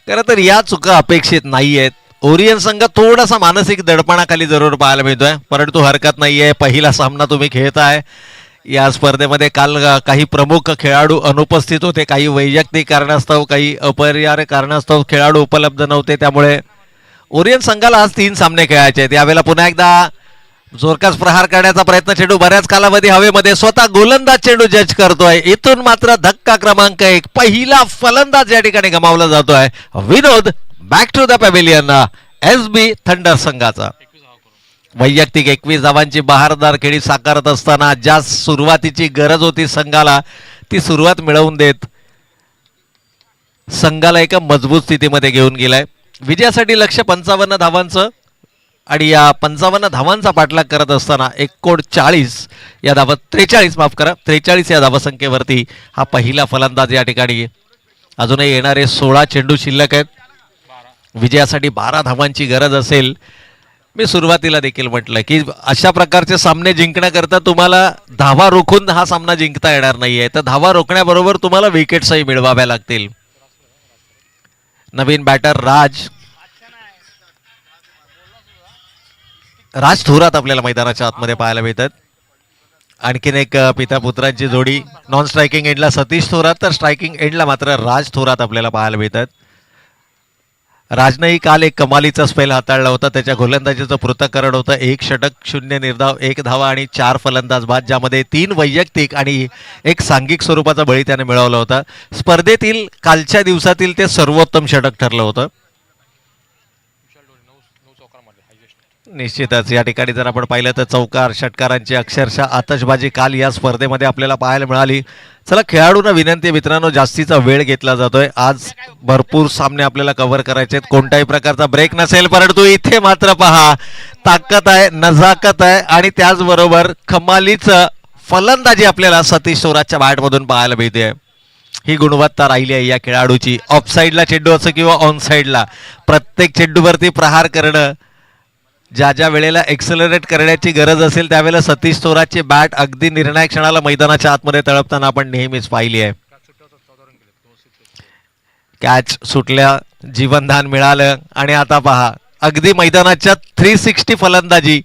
[SPEAKER 3] खरं तर या चुका अपेक्षित नाहीयेत. ओरियन संघ थोडासा मानसिक दडपणाखाली जरूर पाहायला मिळतोय, परंतु हरकत नाहीये. पहिला सामना तुम्ही खेळताय. या स्पर्धेमध्ये काल काही प्रमुख खेळाडू अनुपस्थित होते. काही वैयक्तिक कारणास्तव, काही अपरिहार्य कारणास्तव खेळाडू उपलब्ध नव्हते. त्यामुळे ओरियन संघाला आज 3 सामने खेळायचे आहेत. यावेळेला पुन्हा एकदा जोरकास प्रहार करण्याचा प्रयत्न. चेंडू बऱ्याच कालावधी हवेमध्ये. स्वतः गोलंदाज चेंडू जज करतोय. इथून मात्र धक्का क्रमांक 1, पहिला फलंदाज या ठिकाणी गमावला जातोय. Vinod back to the pavilion. SB Thunder संघाचा वैयक्तिक 21 धावांची बहारदार खेळी साकारत असताना ज्या सुरुवातीची गरज होती संघाला, ती सुरुवात मिळवून देत संघाला एका मजबूत स्थितीमध्ये घेऊन गेलाय. विजयासाठी लक्ष 55 धावांचं आणि या 55 धावांचा पाठलाग करत असताना 43 या धावा 43 या धावसंख्येवरती हा पहिला फलंदाज या ठिकाणी. अजूनही येणारे 16 चेंडू शिल्लक आहेत. विजयासाठी 12 धावांची गरज असेल. मी सुरुवातीला देखील म्हटलं की अशा प्रकारचे सामने जिंकण्याकरता तुम्हाला धावा रोखून हा सामना जिंकता येणार नाहीये, तर धावा रोखण्याबरोबर तुम्हाला विकेट्सही मिळवाव्या लागतील. नवीन बॅटर राज थोरात आपल्याला मैदानाच्या आतमध्ये पाहायला मिळतात. आणखीन एक पिता पुत्रांची जोडी. नॉन स्ट्रायकिंग एंडला सतीश थोरात तर स्ट्रायकिंग एंडला मात्र राज थोरात आपल्याला पाहायला मिळतात. राजनंही काल एक कमालीचा स्पेल हाताळला होता. त्याच्या गोलंदाजीचं पृथक्करण होतं 1 षटक 0 निर्धाव 1 धावा आणि 4 फलंदाज बाद, ज्यामध्ये 3 वैयक्तिक आणि एक सांघिक स्वरूपाचा बळी त्याने मिळवला होता. स्पर्धेतील कालच्या दिवसातील ते सर्वोत्तम षटक ठरलं होतं. निश्चितच या ठिकाणी जर आपण पाहिलं तर चौकार षटकारांची अक्षरशः आतषबाजी काल या स्पर्धेमध्ये आपल्याला पाहायला मिळाली. चला, खेळाडूंना विनंती आहे मित्रांनो, जास्तीचा वेळ घेतला जातोय. आज भरपूर सामने आपल्याला कव्हर करायचे आहेत. कोणत्याही प्रकारचा ब्रेक नसेल, परंतु इथे मात्र पहा ताकद आहे, नजाकत आहे आणि त्याचबरोबर कमालीचं फलंदाजी आपल्याला सतीश थोरातच्या बॅटमधून पाहायला मिळते. ही गुणवत्ता राहिली आहे या खेळाडूची. ऑफ साईडला चेंडू असो किंवा ऑन साईडला प्रत्येक चेंडूवरती प्रहार करणं, ज्या ज्या वेळेला एक्सेलरेट करण्याची गरज असेल त्यावेळेला सतीश थोरातची बॅट अगदी निर्णायक क्षणाला मैदानाच्या आतमध्ये तळपताना आपण नेहमीच पाहिली आहे. कॅच सुटल्या, जीवनदान मिळालं आणि आता पहा अगदी मैदानाच्या 360 फलंदाजी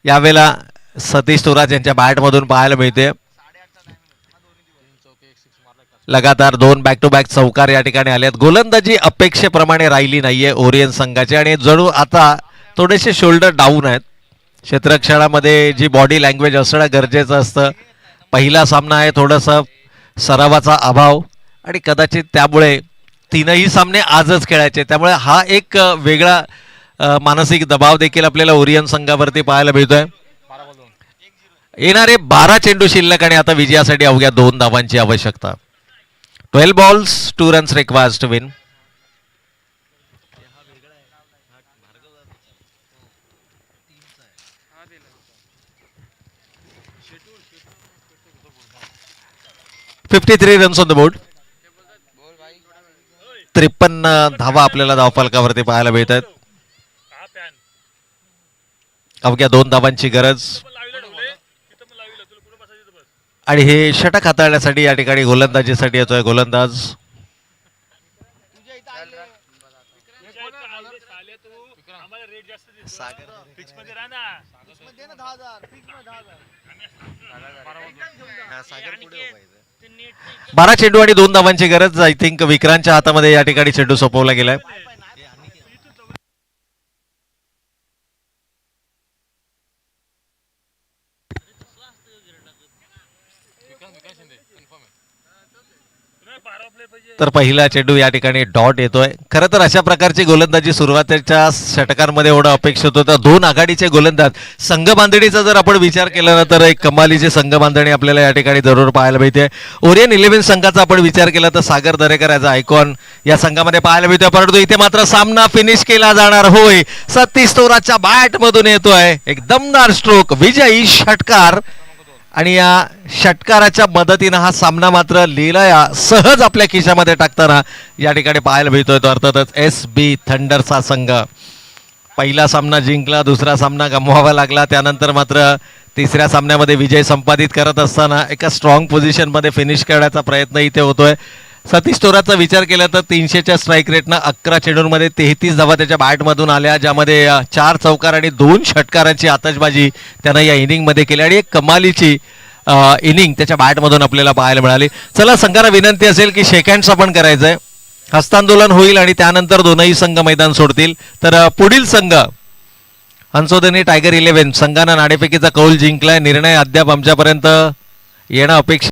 [SPEAKER 3] यावेळेला सतीश थोरात यांच्या बॅटमधून पाहायला मिळते. लगातार 2 बॅक टू बॅक चौकार या ठिकाणी आल्यात. गोलंदाजी अपेक्षेप्रमाणे राहिली नाहीये ओरियन संघाची आणि जणू आता थोडेसे शोल्डर डाऊन आहेत. क्षेत्ररक्षणामध्ये जी बॉडी लँग्वेज असणं गरजेचं असतं. पहिला सामना आहे, थोडंसं सरावाचा अभाव आणि कदाचित त्यामुळे 3ही सामने आजच खेळायचे, त्यामुळे हा एक वेगळा मानसिक दबाव देखील आपल्याला ओरियन संघावरती पाहायला मिळतोय. येणारे 12 चेंडू शिल्लक आणि आता विजयासाठी अवघ्या 2 धावांची आवश्यकता. 12 balls 2 runs required to win. $53 runs on the board. 53 धावा आपल्याला धावफलकावरती पाहायला मिळतात. अवघ्या 2 धावांची गरज आणि हे षटक हाताळण्यासाठी या ठिकाणी गोलंदाजीसाठी येतोय गोलंदाज. बारा चेंडू आणि 2 धावांची गरज. आय थिंक विक्रांतच्या हातामध्ये या ठिकाणी चेंडू सोपवला गेलाय. तर पहिला चेंडू या ठिकाणी डॉट येतोय. खरं तर अशा प्रकारची गोलंदाजी सुरुवातीच्या षटकांमध्ये होणं अपेक्षित होतं. 2 आघाडीचे गोलंदाज. संघ बांधणीचा जर आपण विचार केला ना तर एक कमालीची संघ बांधणी आपल्याला या ठिकाणी जरूर पाहायला मिळते. ओरियन 11 संघाचा आपण विचार केला तर सागर दरेकर याचा आयकॉन या संघामध्ये पाहायला मिळतोय, परंतु इथे मात्र सामना फिनिश केला जाणार. होय, सतीश थोरातच्या बॅट मधून येतोय एक दमदार स्ट्रोक, विजयी षटकार आणि या षटकाराच्या मदतीनं हा सामना मात्र लीलया सहज आपल्या खिशामध्ये टाकताना या ठिकाणी पाहायला मिळतोय. तो अर्थातच SB थंडरचा संघ. पहिला सामना जिंकला, दुसरा सामना गमवावा लागला, त्यानंतर मात्र तिसऱ्या सामन्यामध्ये विजय संपादित करत असताना एका स्ट्रॉंग पोझिशनमध्ये फिनिश करण्याचा प्रयत्न इथे होतोय. सतीश थोरातचा विचार केला तर 300च्या स्ट्राईक रेटनं 11 चेंडूंमध्ये 33 धावा त्याच्या बॅटमधून आल्या, ज्यामध्ये 4 चौकार आणि 2 षटकारांची आतषबाजी त्यानं या इनिंगमध्ये केली आणि एक कमालीची इनिंग त्याच्या बॅटमधून आपल्याला पाहायला मिळाली. चला, संघाला विनंती असेल की शेक हँड्स आपण करायचंय. हस्तांदोलन होईल आणि त्यानंतर दोनही संघ मैदान सोडतील. तर पुढील संघ हंसोदनी टायगर 11 संघानं नाणेफेकीचा कौल जिंकलाय. निर्णय अद्याप आमच्यापर्यंत येणं अपेक्षित